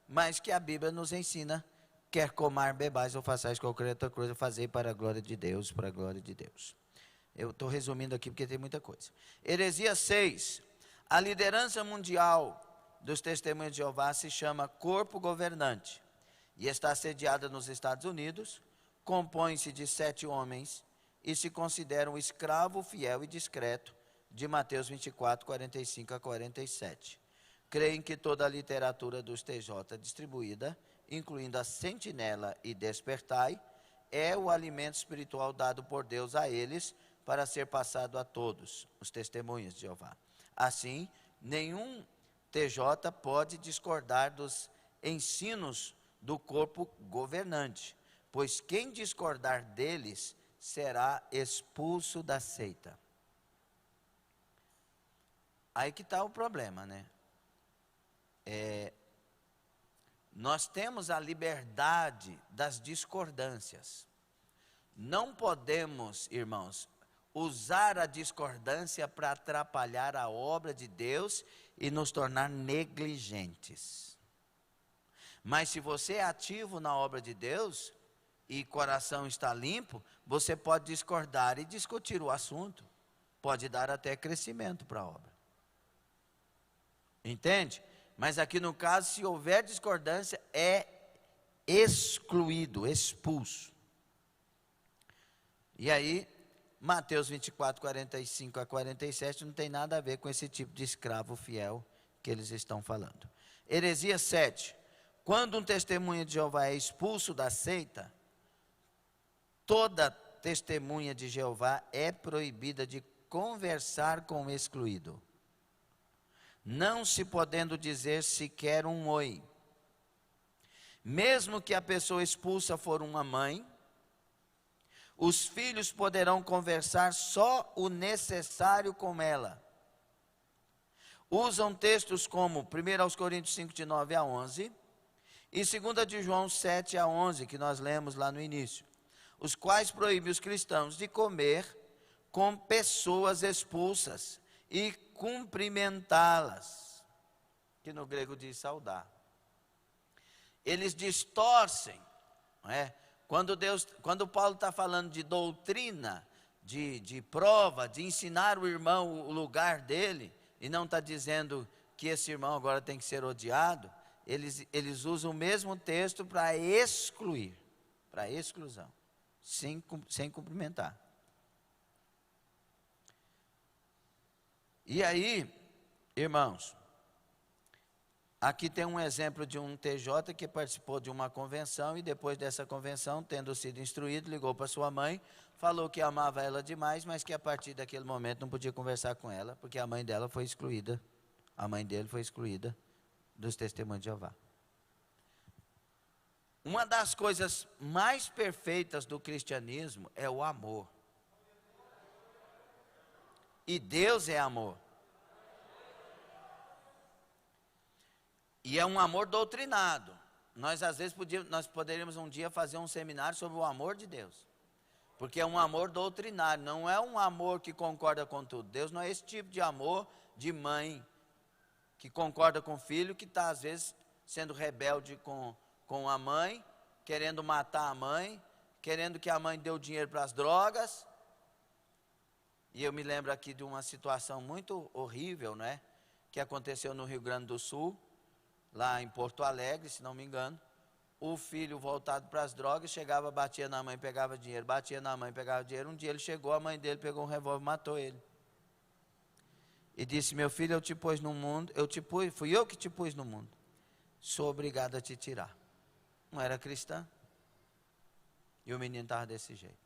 mas que a Bíblia nos ensina, quer comar, bebais ou façais qualquer outra coisa, fazer para a glória de Deus, para a glória de Deus. Eu estou resumindo aqui porque tem muita coisa. Heresia 6, a liderança mundial dos Testemunhos de Jeová se chama Corpo Governante e está sediada nos Estados Unidos, compõe-se de 7 homens e se considera um escravo fiel e discreto, de Mateus 24, 45 a 47. Creem que toda a literatura dos TJ distribuída, incluindo a Sentinela e Despertai, é o alimento espiritual dado por Deus a eles para ser passado a todos, os testemunhos de Jeová. Assim, nenhum TJ pode discordar dos ensinos do corpo governante, pois quem discordar deles será expulso da seita. Aí que está o problema, né? Nós temos a liberdade das discordâncias. Não podemos, irmãos, usar a discordância para atrapalhar a obra de Deus e nos tornar negligentes. Mas se você é ativo na obra de Deus e coração está limpo, você pode discordar e discutir o assunto. Pode dar até crescimento para a obra. Entende? Mas aqui no caso, se houver discordância, é excluído, expulso. E aí, Mateus 24, 45 a 47 não tem nada a ver com esse tipo de escravo fiel que eles estão falando. Heresia 7. Quando um testemunha de Jeová é expulso da seita, toda testemunha de Jeová é proibida de conversar com o excluído, não se podendo dizer sequer um oi. Mesmo que a pessoa expulsa for uma mãe, os filhos poderão conversar só o necessário com ela. Usam textos como 1 Coríntios 5, de 9 a 11, e 2 de João 7 a 11, que nós lemos lá no início, os quais proíbem os cristãos de comer com pessoas expulsas e cumprimentá-las, que no grego diz saudar. Eles distorcem, não é? Quando Paulo está falando de doutrina, de prova, de ensinar o irmão o lugar dele, e não está dizendo que esse irmão agora tem que ser odiado, eles usam o mesmo texto para excluir, para exclusão, sem cumprimentar. E aí, irmãos, aqui tem um exemplo de um TJ que participou de uma convenção e depois dessa convenção, tendo sido instruído, ligou para sua mãe, falou que amava ela demais, mas que a partir daquele momento não podia conversar com ela, porque a mãe dela foi excluída, a mãe dele foi excluída dos Testemunhos de Jeová. Uma das coisas mais perfeitas do cristianismo é o amor. E Deus é amor. E é um amor doutrinado. Nós às vezes nós poderíamos um dia fazer um seminário sobre o amor de Deus. Porque é um amor doutrinário, não é um amor que concorda com tudo. Deus não é esse tipo de amor de mãe que concorda com o filho, que está às vezes sendo rebelde com a mãe, querendo matar a mãe, querendo que a mãe dê o dinheiro para as drogas. E eu me lembro aqui de uma situação muito horrível, né, que aconteceu no Rio Grande do Sul, lá em Porto Alegre, se não me engano. O filho voltado para as drogas, chegava, batia na mãe, pegava dinheiro, batia na mãe, pegava dinheiro. Um dia ele chegou, a mãe dele pegou um revólver e matou ele. E disse: meu filho, eu te pus no mundo, fui eu que te pus no mundo. Sou obrigado a te tirar. Não era cristã. E o menino estava desse jeito.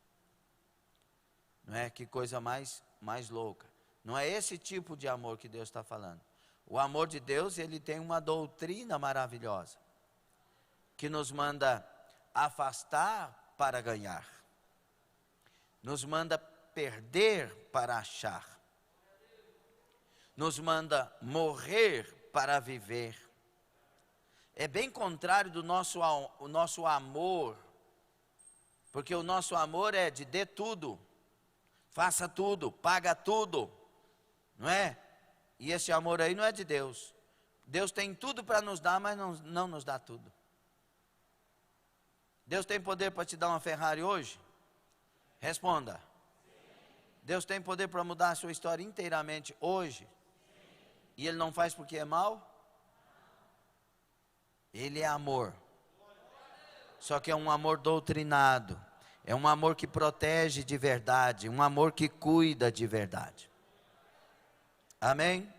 Não é? Que coisa mais louca. Não é esse tipo de amor que Deus está falando. O amor de Deus, ele tem uma doutrina maravilhosa, que nos manda afastar para ganhar, nos manda perder para achar, nos manda morrer para viver. É bem contrário do nosso amor, porque o nosso amor é de dê tudo, faça tudo, paga tudo, não é? E esse amor aí não é de Deus. Deus tem tudo para nos dar, mas não nos dá tudo. Deus tem poder para te dar uma Ferrari hoje? Responda. Deus tem poder para mudar a sua história inteiramente hoje? E Ele não faz porque é mal? Ele é amor. Só que é um amor doutrinado. É um amor que protege de verdade. Um amor que cuida de verdade. Amém?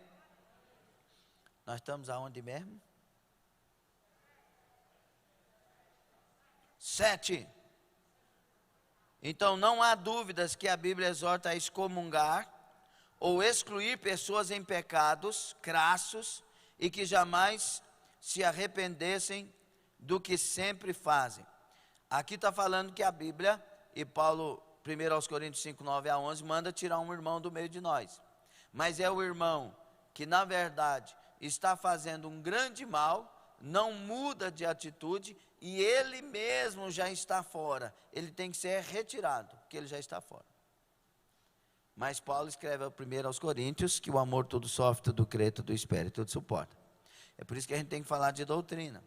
Nós estamos aonde mesmo? 7. Então não há dúvidas que a Bíblia exorta a excomungar ou excluir pessoas em pecados crassos e que jamais se arrependessem do que sempre fazem. Aqui está falando que a Bíblia, e Paulo, 1 aos Coríntios 5, 9 a 11, manda tirar um irmão do meio de nós. Mas é o irmão que na verdade está fazendo um grande mal, não muda de atitude e ele mesmo já está fora. Ele tem que ser retirado, porque ele já está fora. Mas Paulo escreve 1 aos Coríntios que o amor tudo sofre, tudo crê, tudo espera e tudo suporta. É por isso que a gente tem que falar de doutrina.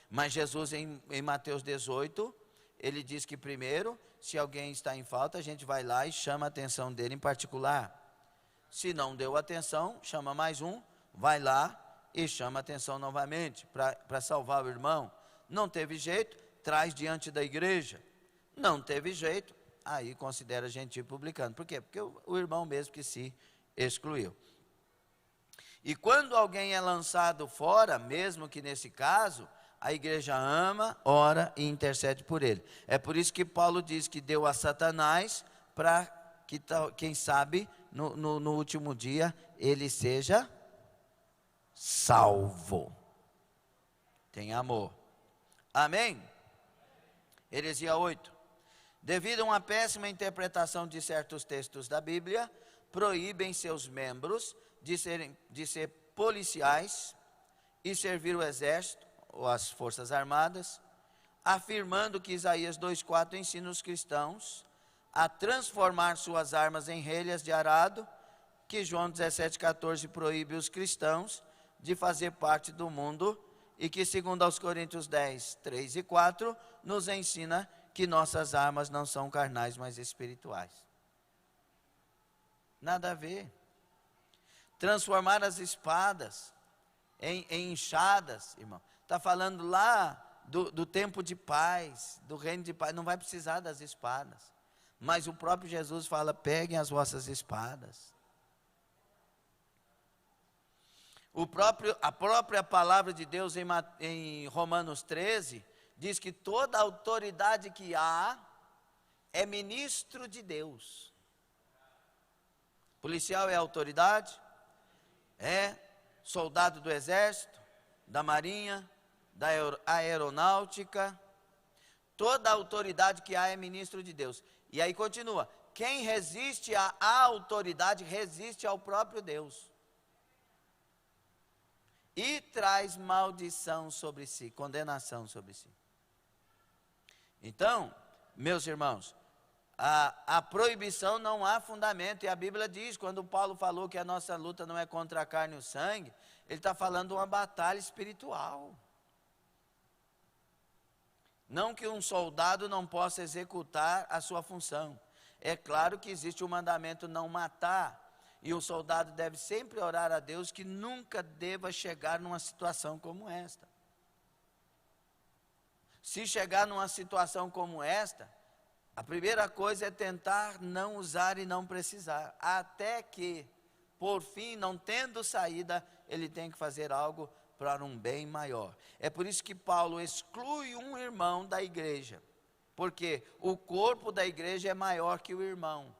Mas Jesus em Mateus 18, ele diz que primeiro, se alguém está em falta, a gente vai lá e chama a atenção dele em particular. Se não deu atenção, chama mais um, vai lá e chama a atenção novamente para salvar o irmão. Não teve jeito, traz diante da igreja. Não teve jeito, aí considera gentil publicano. Por quê? Porque o irmão mesmo que se excluiu. E quando alguém é lançado fora, mesmo que nesse caso, a igreja ama, ora e intercede por ele. É por isso que Paulo diz que deu a Satanás para que, quem sabe, no último dia, ele seja salvo. Tem amor. Amém? Heresia 8. Devido a uma péssima interpretação de certos textos da Bíblia, proíbem seus membros de ser policiais e servir o exército ou as forças armadas, afirmando que Isaías 2,4 ensina os cristãos a transformar suas armas em relhas de arado, que João 17,14 proíbe os cristãos de fazer parte do mundo, e que segundo aos Coríntios 10, 3 e 4, nos ensina que nossas armas não são carnais, mas espirituais. Nada a ver. Transformar as espadas em enxadas, irmão. Está falando lá do tempo de paz, do reino de paz, não vai precisar das espadas. Mas o próprio Jesus fala, peguem as vossas espadas. A própria palavra de Deus em Romanos 13, diz que toda autoridade que há é ministro de Deus. Policial é autoridade, é soldado do exército, da marinha, da aeronáutica. Toda autoridade que há é ministro de Deus. E aí continua, quem resiste à autoridade resiste ao próprio Deus. e traz maldição sobre si, condenação sobre si. Então, meus irmãos, a proibição não há fundamento, e a Bíblia diz, quando Paulo falou que a nossa luta não é contra a carne e o sangue, ele está falando de uma batalha espiritual. Não que um soldado não possa executar a sua função. É claro que existe o mandamento não matar, e o soldado deve sempre orar a Deus que nunca deva chegar numa situação como esta. Se chegar numa situação como esta, a primeira coisa é tentar não usar e não precisar, até que, por fim, não tendo saída, ele tem que fazer algo para um bem maior. É por isso que Paulo exclui um irmão da igreja, porque o corpo da igreja é maior que o irmão.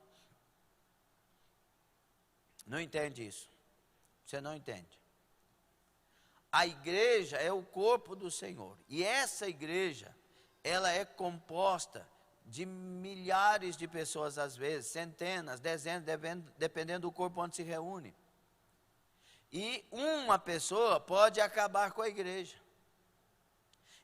Não entende isso? Você não entende. A igreja é o corpo do Senhor, e essa igreja, ela é composta de milhares de pessoas, às vezes, centenas, dezenas, dependendo do corpo onde se reúne. E uma pessoa pode acabar com a igreja.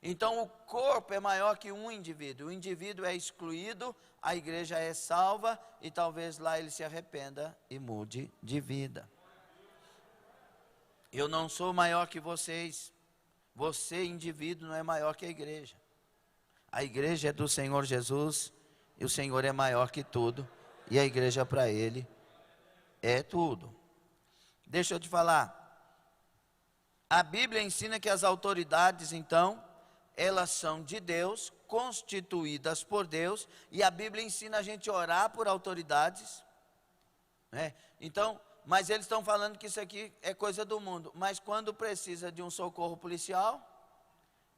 Então o corpo é maior que um indivíduo. O indivíduo é excluído, a igreja é salva, e talvez lá ele se arrependa e mude de vida. Eu não sou maior que vocês. Você, indivíduo, não é maior que a igreja. A igreja é do Senhor Jesus, e o Senhor é maior que tudo, e a igreja para Ele é tudo. Deixa eu te falar, a Bíblia ensina que as autoridades, então, elas são de Deus, constituídas por Deus, e a Bíblia ensina a gente a orar por autoridades, né? Então, mas eles estão falando que isso aqui é coisa do mundo, mas quando precisa de um socorro policial,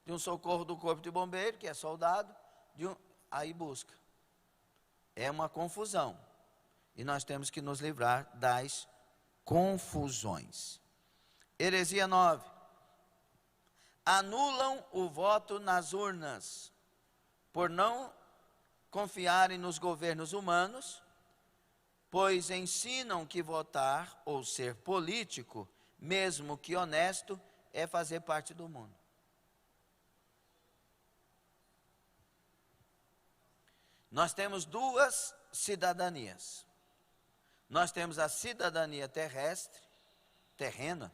de um socorro do corpo de bombeiro, que é soldado, aí busca. É uma confusão, e nós temos que nos livrar das confusões. Heresia 9. Anulam o voto nas urnas, por não confiarem nos governos humanos, pois ensinam que votar ou ser político, mesmo que honesto, é fazer parte do mundo. Nós temos duas cidadanias. Nós temos a cidadania terrestre, terrena,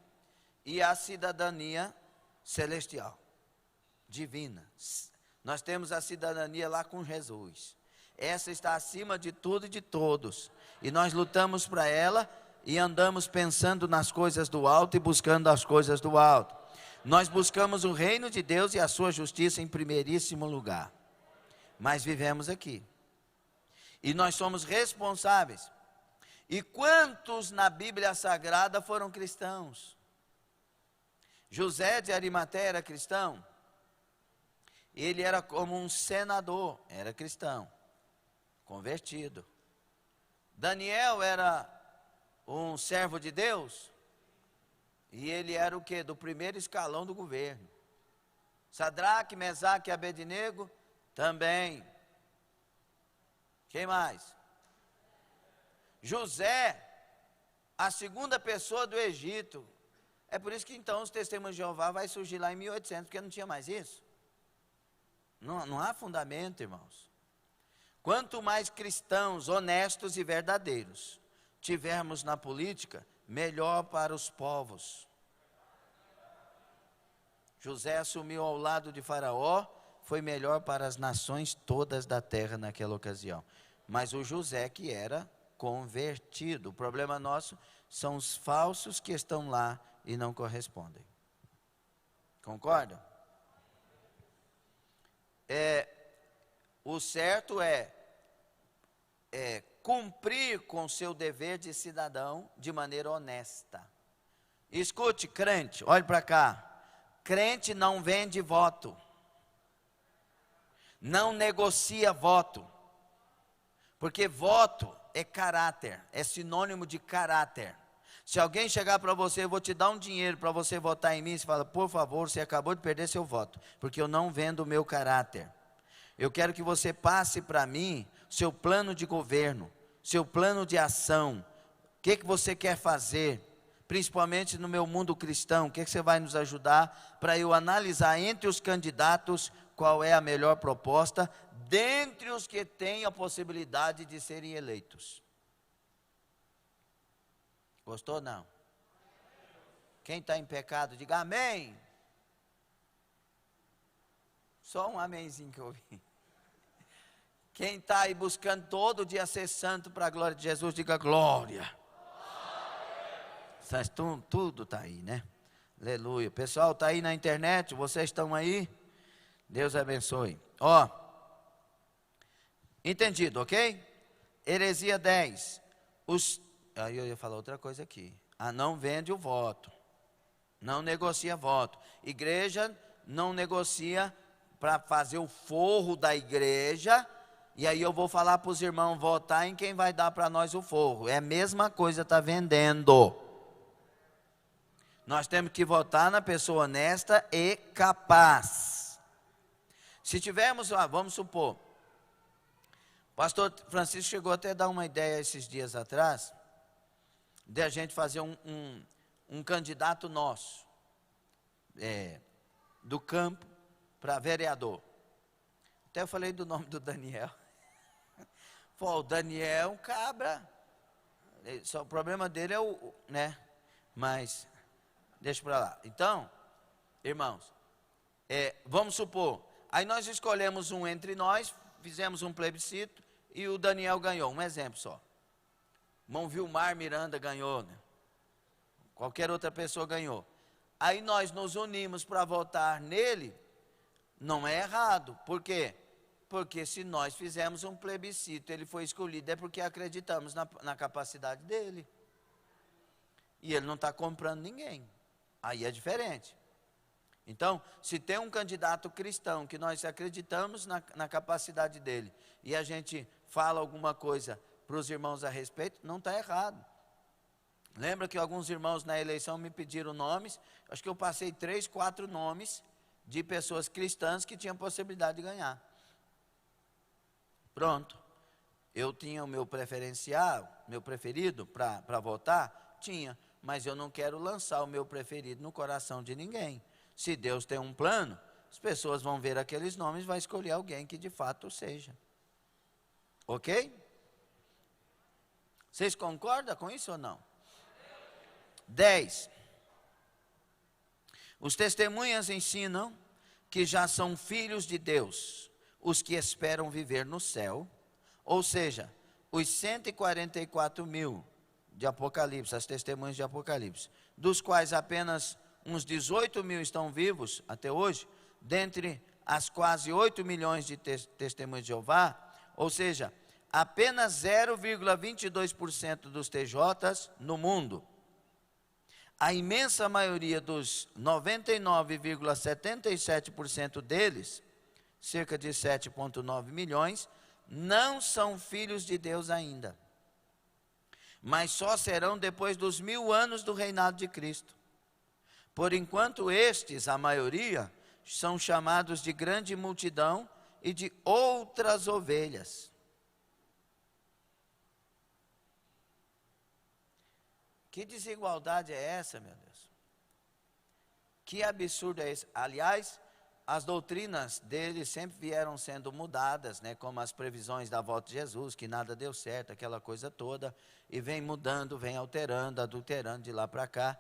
e a cidadania celestial, divina. Nós temos a cidadania lá com Jesus. Essa está acima de tudo e de todos. E nós lutamos para ela e andamos pensando nas coisas do alto e buscando as coisas do alto. Nós buscamos o reino de Deus e a sua justiça em primeiríssimo lugar. Mas vivemos aqui. E nós somos responsáveis. E quantos na Bíblia Sagrada foram cristãos? José de Arimateia era cristão. Ele era como um senador, era cristão, convertido. Daniel era um servo de Deus, e ele era o quê? Do primeiro escalão do governo. Sadraque, Mesaque e Abednego, também. Quem mais? José, a segunda pessoa do Egito. É por isso que então os testemunhos de Jeová vai surgir lá em 1800, porque não tinha mais isso. Não há fundamento, irmãos. Quanto mais cristãos honestos e verdadeiros tivermos na política, melhor para os povos. José assumiu ao lado de Faraó, foi melhor para as nações todas da terra naquela ocasião. Mas o José que era convertido. O problema nosso são os falsos que estão lá e não correspondem. Concordam? O certo é cumprir com seu dever de cidadão de maneira honesta. Escute, crente, olhe para cá. Crente não vende voto. Não negocia voto. Porque voto é caráter, é sinônimo de caráter. Se alguém chegar para você, eu vou te dar um dinheiro para você votar em mim, você fala, por favor, você acabou de perder seu voto, porque eu não vendo o meu caráter. Eu quero que você passe para mim seu plano de governo, seu plano de ação, o que você quer fazer, principalmente no meu mundo cristão? O que você vai nos ajudar para eu analisar entre os candidatos qual é a melhor proposta, dentre os que têm a possibilidade de serem eleitos? Gostou, não? Quem está em pecado, diga amém. Só um amenzinho que eu ouvi. Quem está aí buscando todo dia ser santo para a glória de Jesus, diga glória. Tudo está aí, né? Aleluia. Pessoal, está aí na internet, vocês estão aí? Deus abençoe. Ó, entendido, ok? Heresia 10. Aí eu ia falar outra coisa aqui. Não vende o voto. Não negocia voto. Igreja não negocia para fazer o forro da igreja. E aí eu vou falar para os irmãos votar em quem vai dar para nós o forro. É a mesma coisa, está vendendo. Nós temos que votar na pessoa honesta e capaz. Se tivermos, vamos supor, o pastor Francisco chegou até a dar uma ideia esses dias atrás, de a gente fazer um candidato nosso, do campo, para vereador. Até eu falei do nome do Daniel. Pô, o Daniel é um cabra. Só o problema dele é né? Mas, deixa para lá. Então, irmãos, vamos supor, aí nós escolhemos um entre nós, fizemos um plebiscito e o Daniel ganhou. Um exemplo só. Irmão Vilmar Miranda ganhou, né? Qualquer outra pessoa ganhou. Aí nós nos unimos para votar nele. Não é errado. Por quê? Porque se nós fizermos um plebiscito, ele foi escolhido, é porque acreditamos na capacidade dele. E ele não está comprando ninguém. Aí é diferente. Então, se tem um candidato cristão que nós acreditamos na capacidade dele, e a gente fala alguma coisa para os irmãos a respeito, não está errado. Lembra que alguns irmãos na eleição me pediram nomes? Acho que eu passei 3, 4 nomes de pessoas cristãs que tinham possibilidade de ganhar. Pronto. Eu tinha o meu preferencial, meu preferido para votar? Tinha. Mas eu não quero lançar o meu preferido no coração de ninguém. Se Deus tem um plano, as pessoas vão ver aqueles nomes e vai escolher alguém que de fato seja. Ok? Vocês concordam com isso ou não? 10. Os testemunhas ensinam que já são filhos de Deus os que esperam viver no céu, ou seja, os 144 mil de Apocalipse, as testemunhas de Apocalipse, dos quais apenas uns 18 mil estão vivos até hoje, dentre as quase 8 milhões de testemunhas de Jeová, ou seja, apenas 0,22% dos TJs no mundo. A imensa maioria dos 99,77% deles, cerca de 7,9 milhões, não são filhos de Deus ainda. Mas só serão depois dos 1000 anos do reinado de Cristo. Por enquanto estes, a maioria, são chamados de grande multidão e de outras ovelhas. Que desigualdade é essa, meu Deus? Que absurdo é esse? Aliás, as doutrinas deles sempre vieram sendo mudadas, né? Como as previsões da volta de Jesus, que nada deu certo, aquela coisa toda, e vem mudando, vem alterando, adulterando de lá para cá.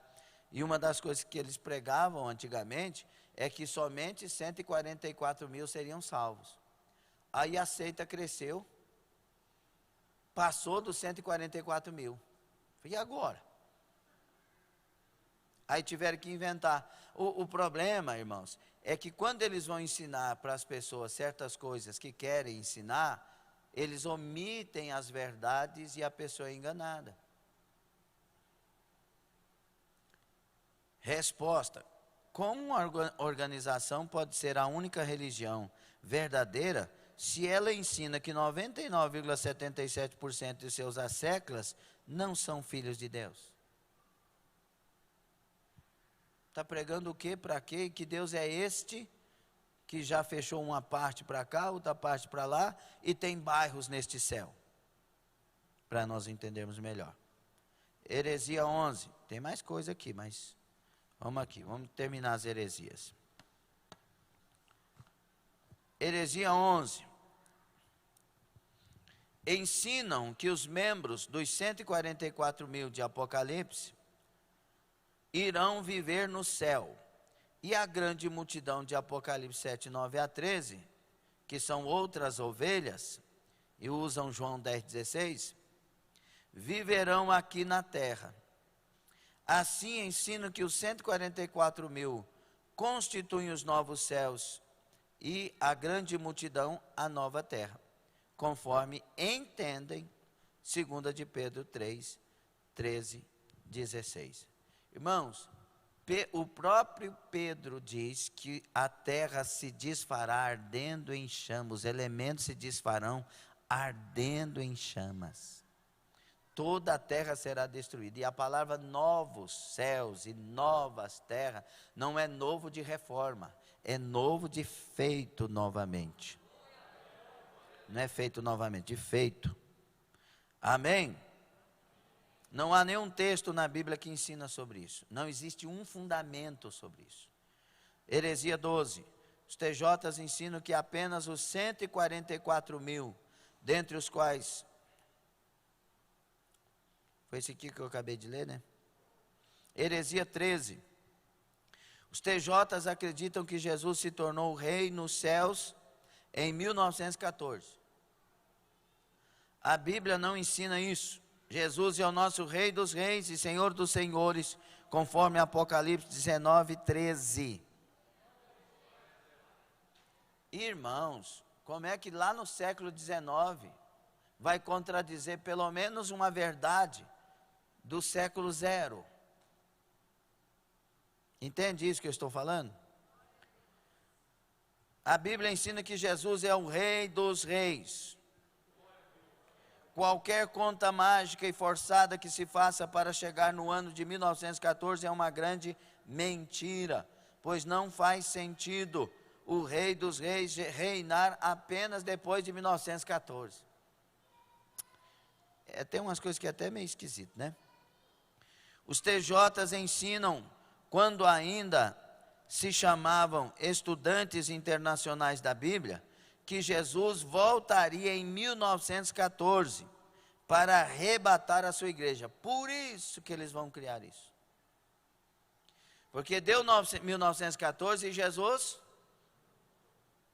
E uma das coisas que eles pregavam antigamente é que somente 144 mil seriam salvos. Aí a seita cresceu, passou dos 144 mil. E agora? Aí tiveram que inventar. O problema, irmãos, é que quando eles vão ensinar para as pessoas certas coisas que querem ensinar, eles omitem as verdades e a pessoa é enganada. Resposta: como uma organização pode ser a única religião verdadeira se ela ensina que 99,77% de seus asseclas não são filhos de Deus? Está pregando o quê, para quê? E que Deus é este que já fechou uma parte para cá, outra parte para lá, e tem bairros neste céu. Para nós entendermos melhor. Heresia 11. Tem mais coisa aqui, mas vamos aqui. Vamos terminar as heresias. Heresia 11. Ensinam que os membros dos 144 mil de Apocalipse irão viver no céu. E a grande multidão de Apocalipse 7, 9 a 13, que são outras ovelhas, e usam João 10, 16, viverão aqui na terra. Assim ensinam que os 144 mil constituem os novos céus e a grande multidão a nova terra, conforme entendem, 2 de Pedro 3, 13, 16. Irmãos, o próprio Pedro diz que a terra se desfará ardendo em chamas, os elementos se desfarão ardendo em chamas. Toda a terra será destruída. E a palavra novos céus e novas terras não é novo de reforma, é novo de feito novamente. Não é feito novamente, de feito. Amém? Não há nenhum texto na Bíblia que ensina sobre isso. Não existe um fundamento sobre isso. Heresia 12. Os TJs ensinam que apenas os 144 mil, dentre os quais... Foi esse aqui que eu acabei de ler, né? Heresia 13. Os TJs acreditam que Jesus se tornou rei nos céus em 1914. A Bíblia não ensina isso. Jesus é o nosso Rei dos Reis e Senhor dos Senhores, conforme Apocalipse 19, 13. Irmãos, como é que lá no século 19 vai contradizer pelo menos uma verdade do século 0? Entende isso que eu estou falando? A Bíblia ensina que Jesus é o Rei dos Reis. Qualquer conta mágica e forçada que se faça para chegar no ano de 1914 é uma grande mentira, pois não faz sentido o Rei dos Reis reinar apenas depois de 1914. Tem umas coisas que é até meio esquisito, né? Os TJs ensinam, quando ainda se chamavam estudantes internacionais da Bíblia, que Jesus voltaria em 1914 para arrebatar a sua igreja. Por isso que eles vão criar isso. Porque deu 1914 e Jesus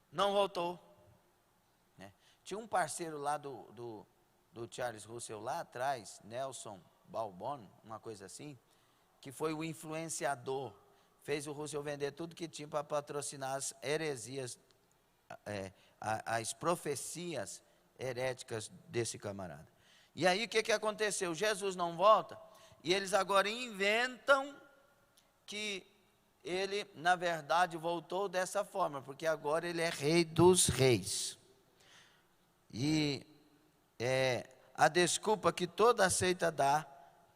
não voltou. Tinha um parceiro lá do Charles Russell lá atrás, Nelson Balbon, uma coisa assim, que foi o influenciador, fez o Russell vender tudo que tinha para patrocinar as heresias, as profecias heréticas desse camarada. E aí o que aconteceu? Jesus não volta, e eles agora inventam que ele, na verdade, voltou dessa forma, porque agora ele é Rei dos Reis. E a desculpa que toda seita dá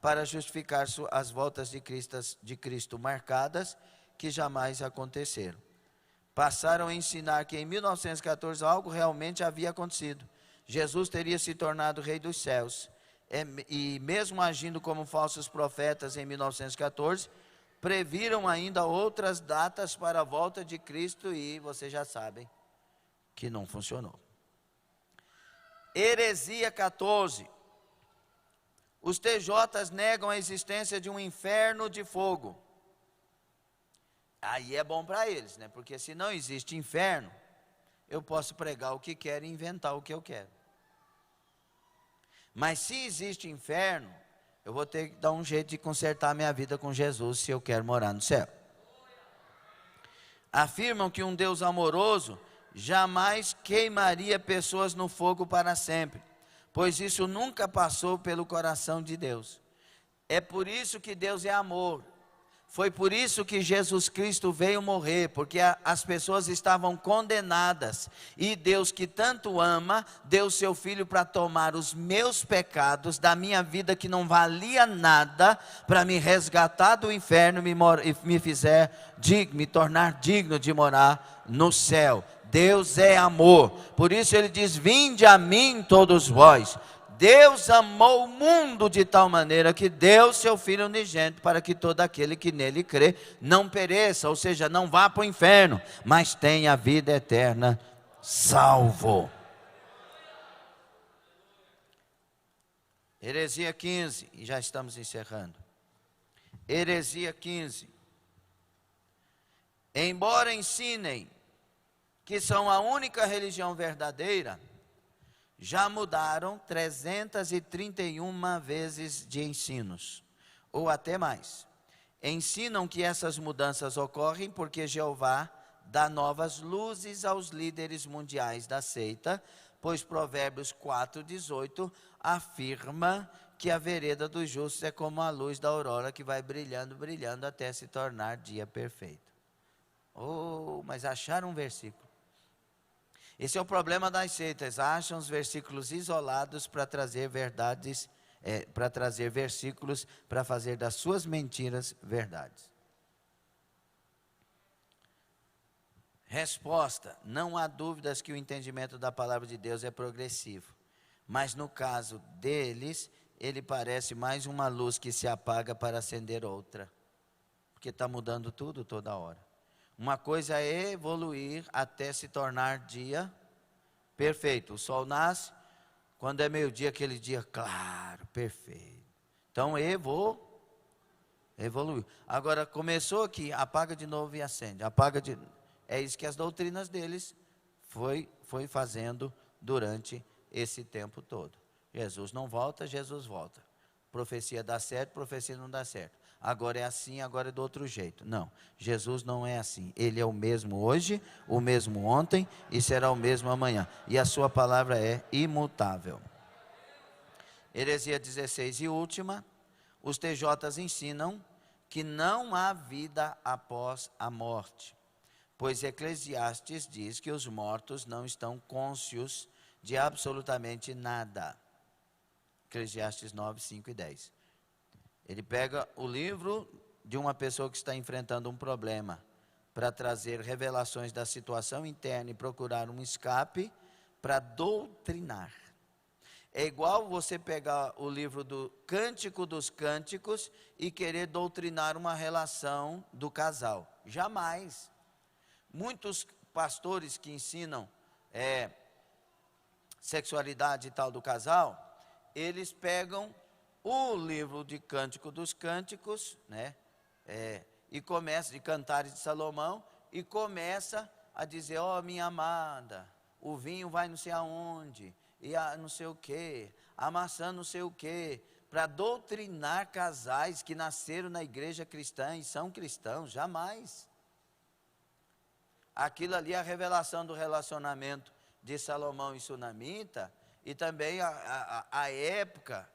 para justificar as voltas de Cristo marcadas, que jamais aconteceram. Passaram a ensinar que em 1914 algo realmente havia acontecido. Jesus teria se tornado Rei dos céus. E mesmo agindo como falsos profetas em 1914, previram ainda outras datas para a volta de Cristo e vocês já sabem que não funcionou. Heresia 14. Os TJs negam a existência de um inferno de fogo. Aí é bom para eles, né? Porque se não existe inferno, eu posso pregar o que quero e inventar o que eu quero. Mas se existe inferno, eu vou ter que dar um jeito de consertar minha vida com Jesus se eu quero morar no céu. Afirmam que um Deus amoroso jamais queimaria pessoas no fogo para sempre, pois isso nunca passou pelo coração de Deus. É por isso que Deus é amor. Foi por isso que Jesus Cristo veio morrer, porque as pessoas estavam condenadas. E Deus, que tanto ama, deu seu Filho para tomar os meus pecados, da minha vida que não valia nada, para me resgatar do inferno e me tornar digno de morar no céu. Deus é amor. Por isso ele diz: vinde a mim todos vós. Deus amou o mundo de tal maneira que deu seu Filho unigênito para que todo aquele que nele crê não pereça, ou seja, não vá para o inferno, mas tenha a vida eterna, salvo. Heresia 15, e já estamos encerrando. Heresia 15. Embora ensinem que são a única religião verdadeira, já mudaram 331 vezes de ensinos, ou até mais. Ensinam que essas mudanças ocorrem porque Jeová dá novas luzes aos líderes mundiais da seita, pois Provérbios 4:18 afirma que a vereda dos justos é como a luz da aurora que vai brilhando, brilhando até se tornar dia perfeito. Oh, mas acharam um versículo. Esse é o problema das seitas, acham os versículos isolados para trazer verdades, para trazer versículos para fazer das suas mentiras verdades. Resposta: não há dúvidas que o entendimento da palavra de Deus é progressivo, mas no caso deles, ele parece mais uma luz que se apaga para acender outra, porque está mudando tudo toda hora. Uma coisa é evoluir até se tornar dia perfeito. O sol nasce, quando é meio-dia, aquele dia claro, perfeito. Então evoluiu. Agora começou aqui, apaga de novo e acende. Apaga de novo. É isso que as doutrinas deles foi fazendo durante esse tempo todo. Jesus não volta, Jesus volta. Profecia dá certo, profecia não dá certo. Agora é assim, agora é do outro jeito. Não, Jesus não é assim. Ele é o mesmo hoje, o mesmo ontem e será o mesmo amanhã. E a sua palavra é imutável. Heresia 16 e última. Os TJs ensinam que não há vida após a morte, pois Eclesiastes diz que os mortos não estão cônscios de absolutamente nada. Eclesiastes 9, 5 e 10. Ele pega o livro de uma pessoa que está enfrentando um problema para trazer revelações da situação interna e procurar um escape para doutrinar. É igual você pegar o livro do Cântico dos Cânticos e querer doutrinar uma relação do casal. Jamais. Muitos pastores que ensinam sexualidade e tal do casal, eles pegam o livro de Cântico dos Cânticos, né? E começa, de Cantares de Salomão, e começa a dizer: ó, minha amada, o vinho vai não sei aonde, e não sei o que, a maçã não sei o que, para doutrinar casais que nasceram na igreja cristã e são cristãos. Jamais. Aquilo ali é a revelação do relacionamento de Salomão e Sunamita, e também a época,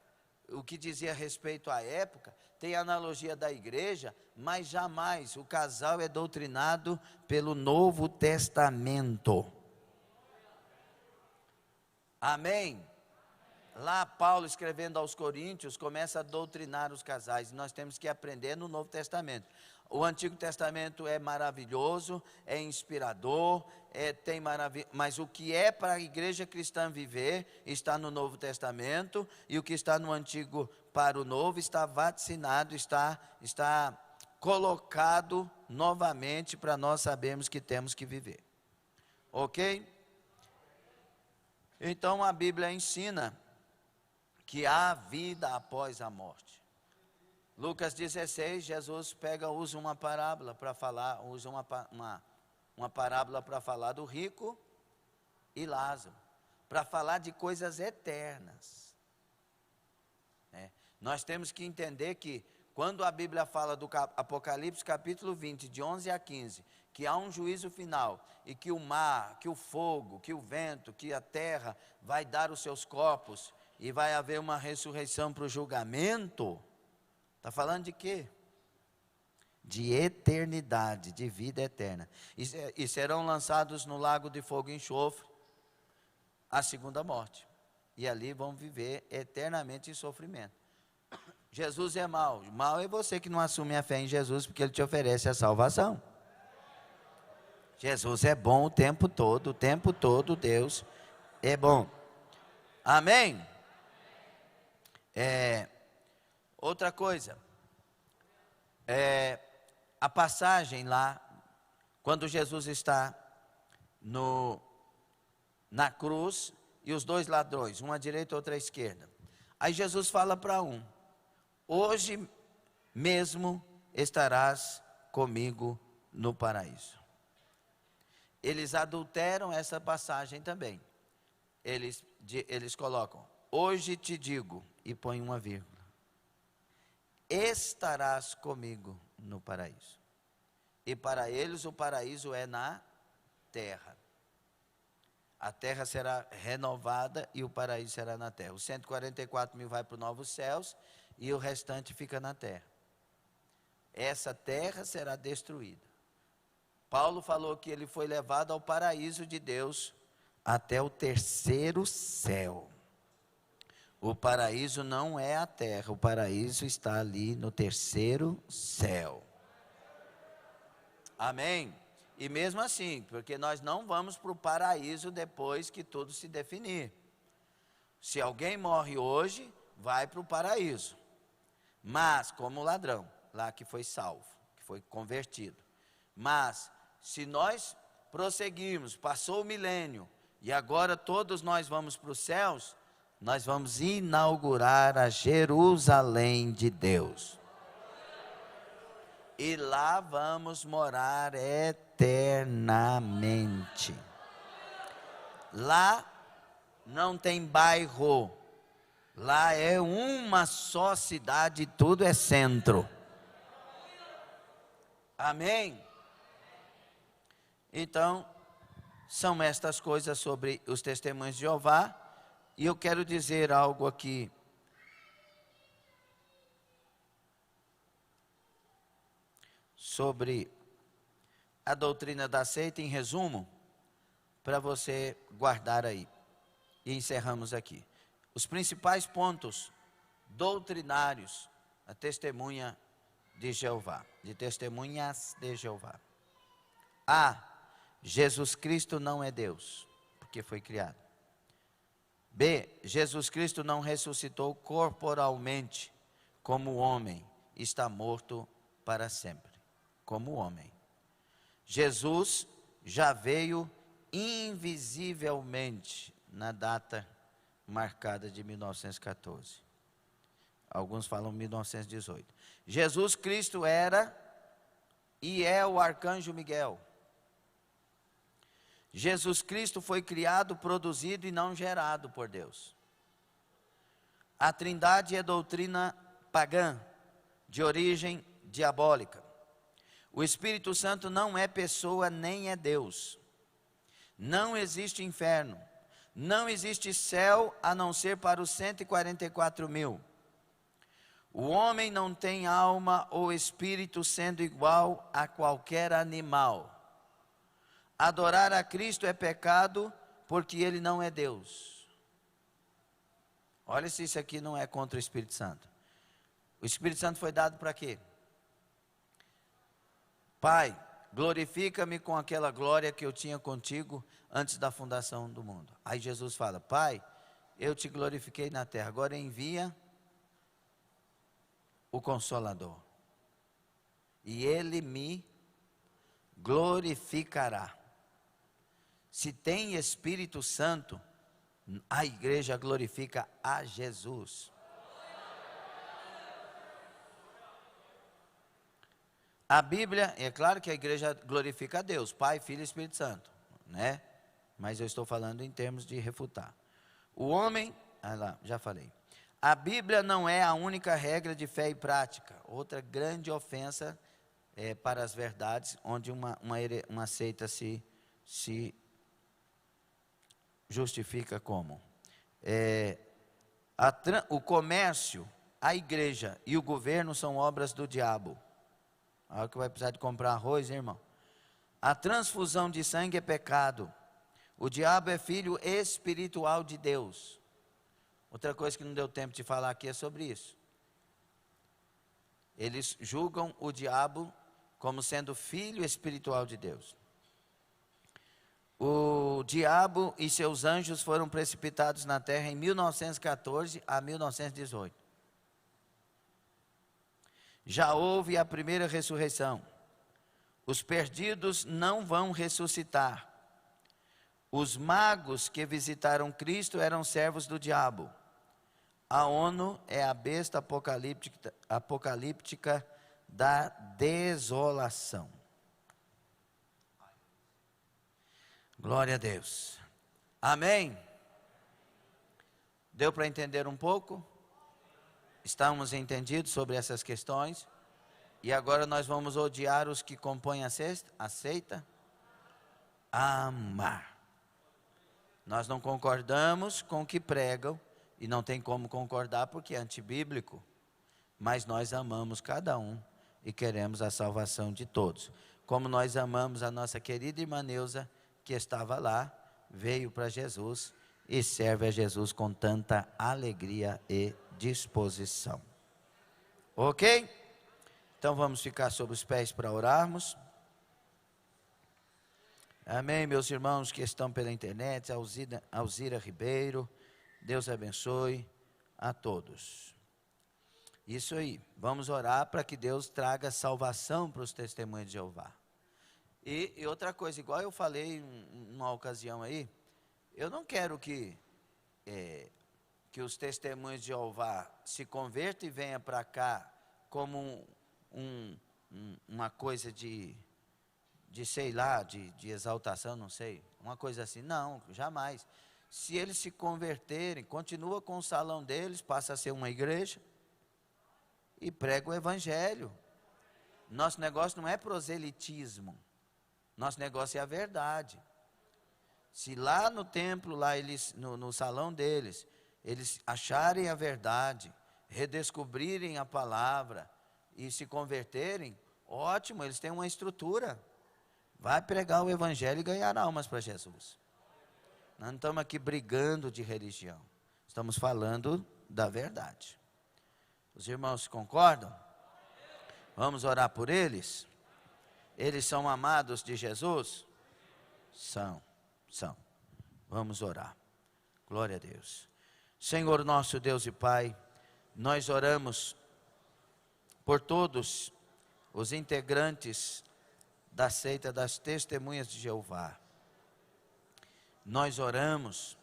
o que dizia respeito à época, tem analogia da igreja, mas jamais o casal é doutrinado pelo Novo Testamento. Amém? Lá Paulo, escrevendo aos Coríntios, começa a doutrinar os casais, e nós temos que aprender no Novo Testamento. O Antigo Testamento é maravilhoso, é inspirador, tem maravilha, mas o que é para a igreja cristã viver está no Novo Testamento, e o que está no Antigo para o Novo está vaticinado, está colocado novamente para nós sabermos que temos que viver. Ok? Então a Bíblia ensina que há vida após a morte. Lucas 16, Jesus usa uma parábola para falar, uma parábola para falar do rico e Lázaro, para falar de coisas eternas. Nós temos que entender que quando a Bíblia fala do Apocalipse capítulo 20, de 11 a 15, que há um juízo final, e que o mar, que o fogo, que o vento, que a terra vai dar os seus corpos, e vai haver uma ressurreição para o julgamento, está falando de quê? De eternidade, de vida eterna. E serão lançados no lago de fogo e enxofre, a segunda morte. E ali vão viver eternamente em sofrimento. Jesus é mau. Mau é você que não assume a fé em Jesus, porque Ele te oferece a salvação. Jesus é bom o tempo todo Deus é bom. Amém? Outra coisa, a passagem lá, quando Jesus está na cruz, e os dois ladrões, um à direita e outro à esquerda. Aí Jesus fala para um: hoje mesmo estarás comigo no paraíso. Eles adulteram essa passagem também. Eles colocam: hoje te digo, e põe uma vírgula, estarás comigo no paraíso. E para eles o paraíso é na terra. A terra será renovada e o paraíso será na terra. Os 144 mil vai para os novos céus e o restante fica na terra. Essa terra será destruída. Paulo falou que ele foi levado ao paraíso de Deus até o terceiro céu. O paraíso não é a terra, o paraíso está ali no terceiro céu. Amém? E mesmo assim, porque nós não vamos para o paraíso depois que tudo se definir. Se alguém morre hoje, vai para o paraíso. Mas, como o ladrão, lá que foi salvo, que foi convertido. Mas, se nós prosseguirmos, passou o milênio, e agora todos nós vamos para os céus, nós vamos inaugurar a Jerusalém de Deus. E lá vamos morar eternamente. Lá não tem bairro. Lá é uma só cidade, tudo é centro. Amém? Então, são estas coisas sobre os testemunhos de Jeová. E eu quero dizer algo aqui. Sobre a doutrina da seita, em resumo, para você guardar aí. E encerramos aqui. Os principais pontos doutrinários da testemunha de Jeová, de testemunhas de Jeová. A. Jesus Cristo não é Deus, porque foi criado. B. Jesus Cristo não ressuscitou corporalmente como homem, está morto para sempre. Como homem. Jesus já veio invisivelmente na data marcada de 1914. Alguns falam 1918. Jesus Cristo era e é o arcanjo Miguel. Jesus Cristo foi criado, produzido e não gerado por Deus. A Trindade é doutrina pagã, de origem diabólica. O Espírito Santo não é pessoa nem é Deus. Não existe inferno. Não existe céu a não ser para os 144 mil. O homem não tem alma ou espírito sendo igual a qualquer animal. Adorar a Cristo é pecado porque ele não é Deus. Olha se isso aqui não é contra o Espírito Santo. O Espírito Santo foi dado para quê? Pai, glorifica-me com aquela glória que eu tinha contigo antes da fundação do mundo. Aí Jesus fala: Pai, eu te glorifiquei na terra, agora envia o Consolador. E ele me glorificará. Se tem Espírito Santo, a igreja glorifica a Jesus. A Bíblia, é claro que a igreja glorifica a Deus, Pai, Filho e Espírito Santo, né? Mas eu estou falando em termos de refutar. O homem, já falei. A Bíblia não é a única regra de fé e prática. Outra grande ofensa para as verdades, onde uma seita se justifica como? O comércio, a igreja e o governo são obras do diabo. A hora que vai precisar de comprar arroz, hein, irmão? A transfusão de sangue é pecado. O diabo é filho espiritual de Deus. Outra coisa que não deu tempo de falar aqui é sobre isso. Eles julgam o diabo como sendo filho espiritual de Deus. O diabo e seus anjos foram precipitados na terra em 1914 a 1918. Já houve a primeira ressurreição. Os perdidos não vão ressuscitar. Os magos que visitaram Cristo eram servos do diabo. A ONU é a besta apocalíptica da desolação. Glória a Deus. Amém? Deu para entender um pouco? Estamos entendidos sobre essas questões? E agora nós vamos odiar os que compõem a seita? Amar. Nós não concordamos com o que pregam, e não tem como concordar porque é antibíblico, mas nós amamos cada um e queremos a salvação de todos. Como nós amamos a nossa querida irmã Neuza, que estava lá, veio para Jesus e serve a Jesus com tanta alegria e disposição. Ok? Então vamos ficar sobre os pés para orarmos. Amém, meus irmãos que estão pela internet, Alzira Ribeiro, Deus abençoe a todos. Isso aí, vamos orar para que Deus traga salvação para os testemunhos de Jeová. E outra coisa, igual eu falei numa ocasião aí, eu não quero que os testemunhos de Jeová se convertam e venham para cá como uma coisa de sei lá, de exaltação, não sei, uma coisa assim. Não, jamais. Se eles se converterem, continua com o salão deles, passa a ser uma igreja e prega o evangelho. Nosso negócio não é proselitismo, nosso negócio é a verdade. Se lá no templo, lá eles, no salão deles, eles acharem a verdade, redescobrirem a palavra e se converterem, ótimo, eles têm uma estrutura. Vai pregar o evangelho e ganhar almas para Jesus. Nós não estamos aqui brigando de religião. Estamos falando da verdade. Os irmãos concordam? Vamos orar por eles? Eles são amados de Jesus? São. Vamos orar. Glória a Deus. Senhor nosso Deus e Pai, nós oramos por todos os integrantes da seita das Testemunhas de Jeová. Nós oramos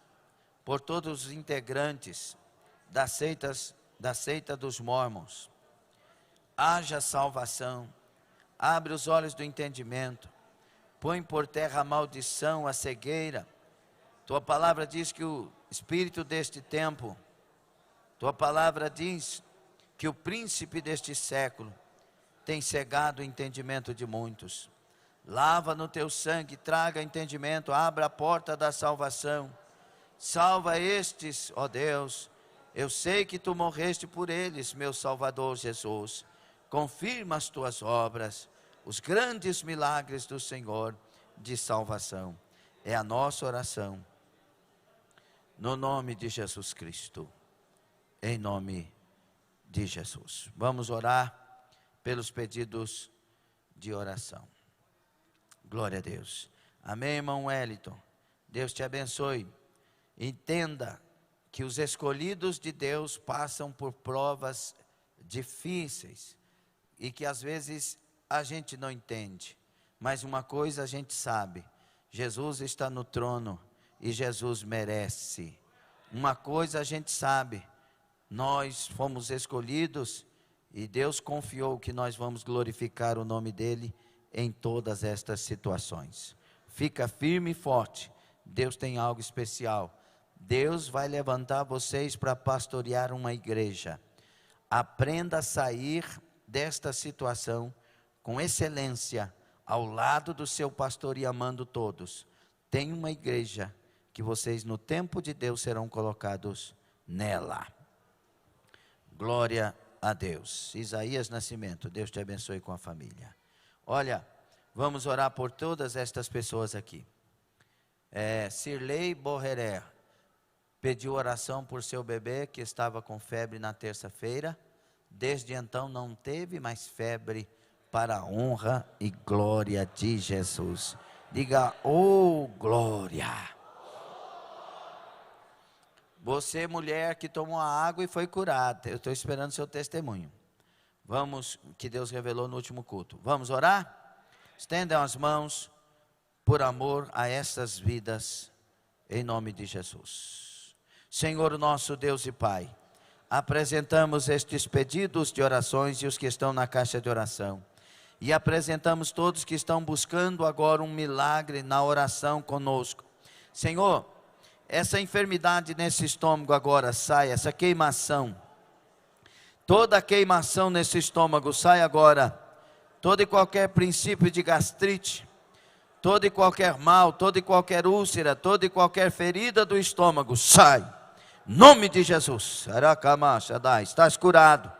por todos os integrantes da seita dos Mórmons. Haja salvação, abre os olhos do entendimento, põe por terra a maldição, a cegueira. Tua palavra diz que o espírito deste tempo, tua palavra diz que o príncipe deste século tem cegado o entendimento de muitos. Lava no teu sangue, traga entendimento, abra a porta da salvação. Salva estes, ó Deus. Eu sei que tu morreste por eles, meu Salvador Jesus. Confirma as tuas obras, os grandes milagres do Senhor de salvação. É a nossa oração. No nome de Jesus Cristo. Em nome de Jesus. Vamos orar pelos pedidos de oração. Glória a Deus. Amém, irmão Wellington. Deus te abençoe. Entenda que os escolhidos de Deus passam por provas difíceis e que às vezes a gente não entende. Mas uma coisa a gente sabe: Jesus está no trono e Jesus merece. Uma coisa a gente sabe: nós fomos escolhidos e Deus confiou que nós vamos glorificar o nome dEle em todas estas situações. Fica firme e forte. Deus tem algo especial. Deus vai levantar vocês para pastorear uma igreja. Aprenda a sair desta situação com excelência, ao lado do seu pastor e amando todos. Tem uma igreja que vocês no tempo de Deus serão colocados nela. Glória a Deus. Isaías Nascimento, Deus te abençoe com a família. Olha, vamos orar por todas estas pessoas aqui. Sirlei Borreré pediu oração por seu bebê que estava com febre na terça-feira. Desde então não teve mais febre, para a honra e glória de Jesus. Diga, oh glória. Você, mulher que tomou a água e foi curada, eu estou esperando seu testemunho. Vamos, que Deus revelou no último culto. Vamos orar? Estendam as mãos por amor a estas vidas, em nome de Jesus. Senhor nosso Deus e Pai, apresentamos estes pedidos de orações e os que estão na caixa de oração. E apresentamos todos que estão buscando agora um milagre na oração conosco. Senhor, essa enfermidade nesse estômago agora sai, essa queimação. Toda queimação nesse estômago sai agora. Todo e qualquer princípio de gastrite, todo e qualquer mal, toda e qualquer úlcera, toda e qualquer ferida do estômago, sai. Nome de Jesus. Estás curado.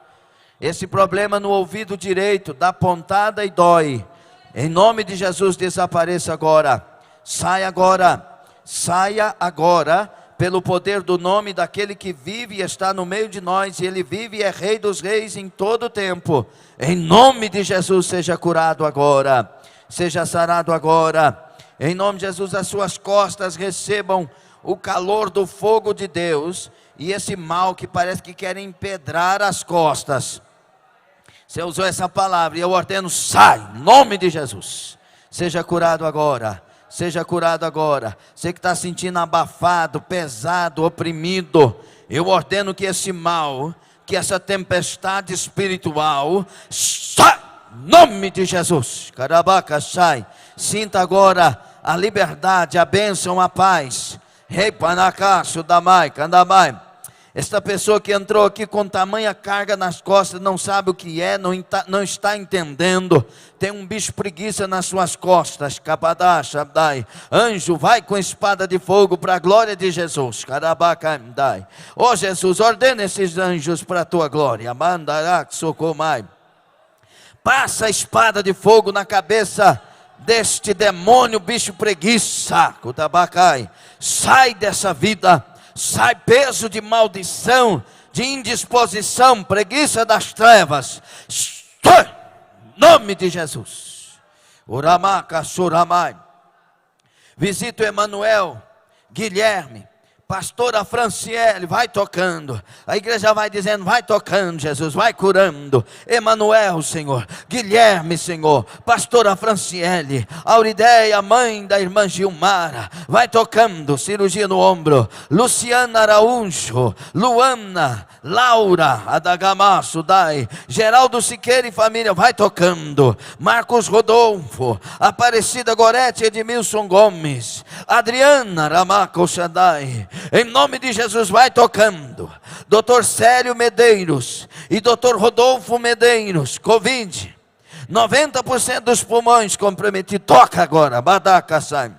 Esse problema no ouvido direito, dá pontada e dói. Em nome de Jesus, desapareça agora. Saia agora. Saia agora. Pelo poder do nome daquele que vive e está no meio de nós, e Ele vive e é Rei dos Reis em todo o tempo. Em nome de Jesus, seja curado agora, seja sarado agora. Em nome de Jesus, as suas costas recebam o calor do fogo de Deus, e esse mal que parece que quer empedrar as costas. Você usou essa palavra, e eu ordeno, sai, em nome de Jesus. Seja curado agora. Seja curado agora. Você que está sentindo abafado, pesado, oprimido, eu ordeno que esse mal, que essa tempestade espiritual, sai, em nome de Jesus. Carabaca, sai. Sinta agora a liberdade, a bênção, a paz. Rei Panacaço, Damai, Candamai. Esta pessoa que entrou aqui com tamanha carga nas costas, não sabe o que é, não está entendendo. Tem um bicho preguiça nas suas costas. Kabadá, Shabdai. Anjo, vai com espada de fogo para a glória de Jesus. Karabakandai. Ó Jesus, ordena esses anjos para a tua glória. Mandarak, Sokomai. Passa a espada de fogo na cabeça deste demônio, bicho preguiça. Kutabakai. Sai dessa vida. Sai peso de maldição, de indisposição, preguiça das trevas. Nome de Jesus. Uramaka Suramai. Visita o Emanuel, Guilherme, pastora Franciele, vai tocando. A igreja vai dizendo, vai tocando, Jesus, vai curando. Emanuel, Senhor. Guilherme, Senhor. Pastora Franciele, Aurideia, mãe da irmã Gilmara, vai tocando, cirurgia no ombro. Luciana Araújo, Luana, Laura, Adagamaço, Dai, Geraldo Siqueira e família, vai tocando. Marcos Rodolfo, Aparecida Gorete, Edmilson Gomes, Adriana Ramaco Xandai. Em nome de Jesus, vai tocando. Doutor Célio Medeiros e doutor Rodolfo Medeiros, Covid, 90% dos pulmões comprometidos. Toca agora, Badaca sai.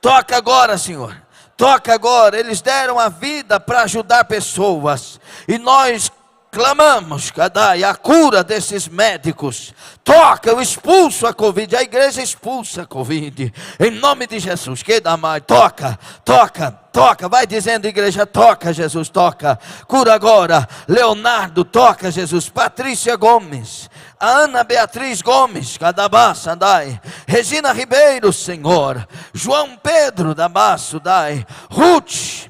Toca agora, Senhor. Toca agora. Eles deram a vida para ajudar pessoas, e nós clamamos, Cadai, a cura desses médicos. Toca, eu expulso a Covid. A igreja expulsa a Covid. Em nome de Jesus. Que dá mais? Toca, toca, toca. Vai dizendo, igreja, toca, Jesus, toca. Cura agora. Leonardo, toca, Jesus. Patrícia Gomes. A Ana Beatriz Gomes, Cadabaça, dai. Regina Ribeiro, Senhor. João Pedro, Dabaço, dai. Ruth.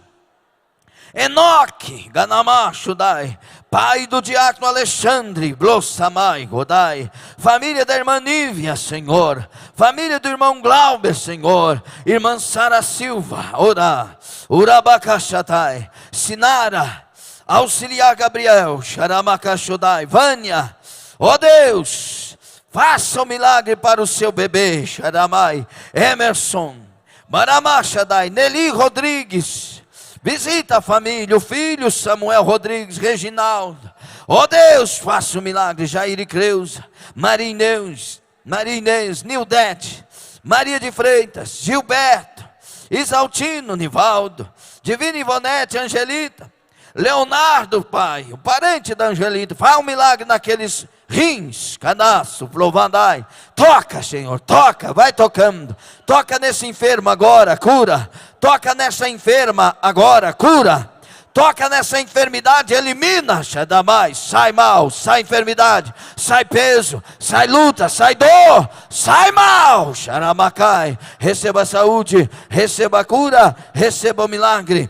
Enoque, Ganamacho, dai. Pai do diácono Alexandre, Blossamai, Godai. Família da irmã Nívia, Senhor. Família do irmão Glauber, Senhor. Irmã Sara Silva, Ora. Urabacachatai. Sinara, auxiliar Gabriel, Xaramacachudai. Vânia, ó Deus, faça um milagre para o seu bebê, Xaramai. Emerson, Maramachadai. Nelly Rodrigues. Visita a família, o filho Samuel Rodrigues, Reginaldo. Ó Deus, faça um milagre. Jair e Creuza, Marinês, Nildete, Maria de Freitas, Gilberto, Isaltino, Nivaldo, Divina Ivonete, Angelita, Leonardo, pai, o parente da Angelita. Faz um milagre naqueles rins, canaço, Flovandai. Toca, Senhor, toca, vai tocando. Toca nesse enfermo agora, cura. Toca nessa enferma agora, cura. Toca nessa enfermidade, elimina, Shadamai. Sai mal, sai enfermidade, sai peso, sai luta, sai dor, sai mal, Sharamacai. Receba saúde, receba cura, receba o milagre.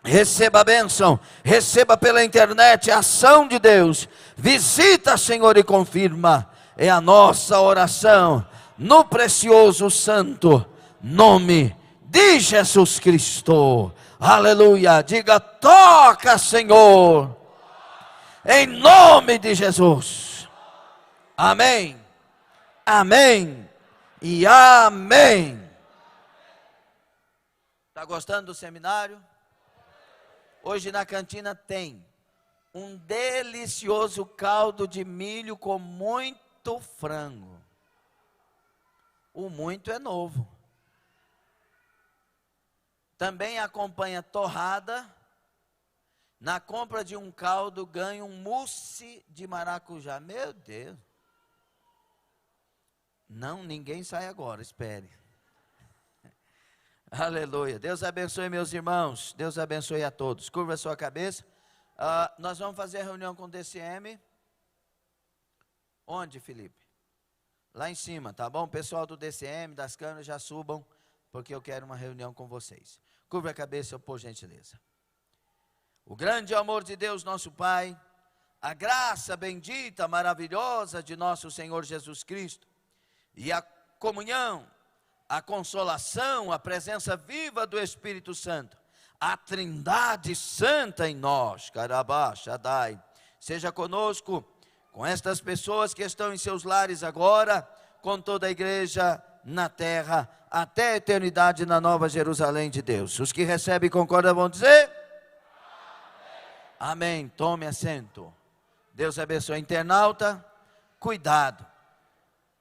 Receba a bênção, receba pela internet a ação de Deus. Visita, Senhor, e confirma. É a nossa oração no precioso santo nome de Jesus Cristo. Aleluia. Diga: toca, Senhor, em nome de Jesus. Amém. Amém. E amém. Está gostando do seminário? Hoje na cantina tem um delicioso caldo de milho com muito frango. O muito é novo. Também acompanha torrada. Na compra de um caldo ganha um mousse de maracujá. Meu Deus. Não, ninguém sai agora, espere. Aleluia. Deus abençoe, meus irmãos. Deus abençoe a todos. Curva a sua cabeça. Nós vamos fazer a reunião com o DCM. Onde, Felipe? Lá em cima, tá bom? O pessoal do DCM, das câmeras, já subam, porque eu quero uma reunião com vocês. Curva a cabeça, por gentileza. O grande amor de Deus, nosso Pai, a graça bendita, maravilhosa de nosso Senhor Jesus Cristo, e a comunhão, a consolação, a presença viva do Espírito Santo, a Trindade Santa em nós, Carabá, Shaddai, seja conosco, com estas pessoas que estão em seus lares agora, com toda a igreja na terra, até a eternidade na Nova Jerusalém de Deus. Os que recebem e concordam vão dizer? Amém. Amém. Tome assento. Deus abençoe. Internauta, cuidado.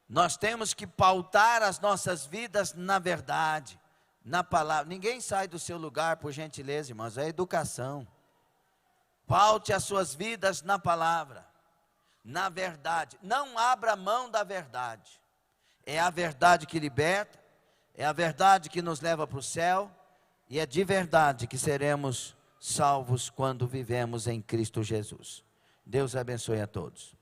Nós temos que pautar as nossas vidas na verdade, na palavra. Ninguém sai do seu lugar, por gentileza, irmãos, é educação. Paute as suas vidas na palavra, na verdade. Não abra mão da verdade. É a verdade que liberta, é a verdade que nos leva para o céu, e é de verdade que seremos salvos quando vivemos em Cristo Jesus. Deus abençoe a todos.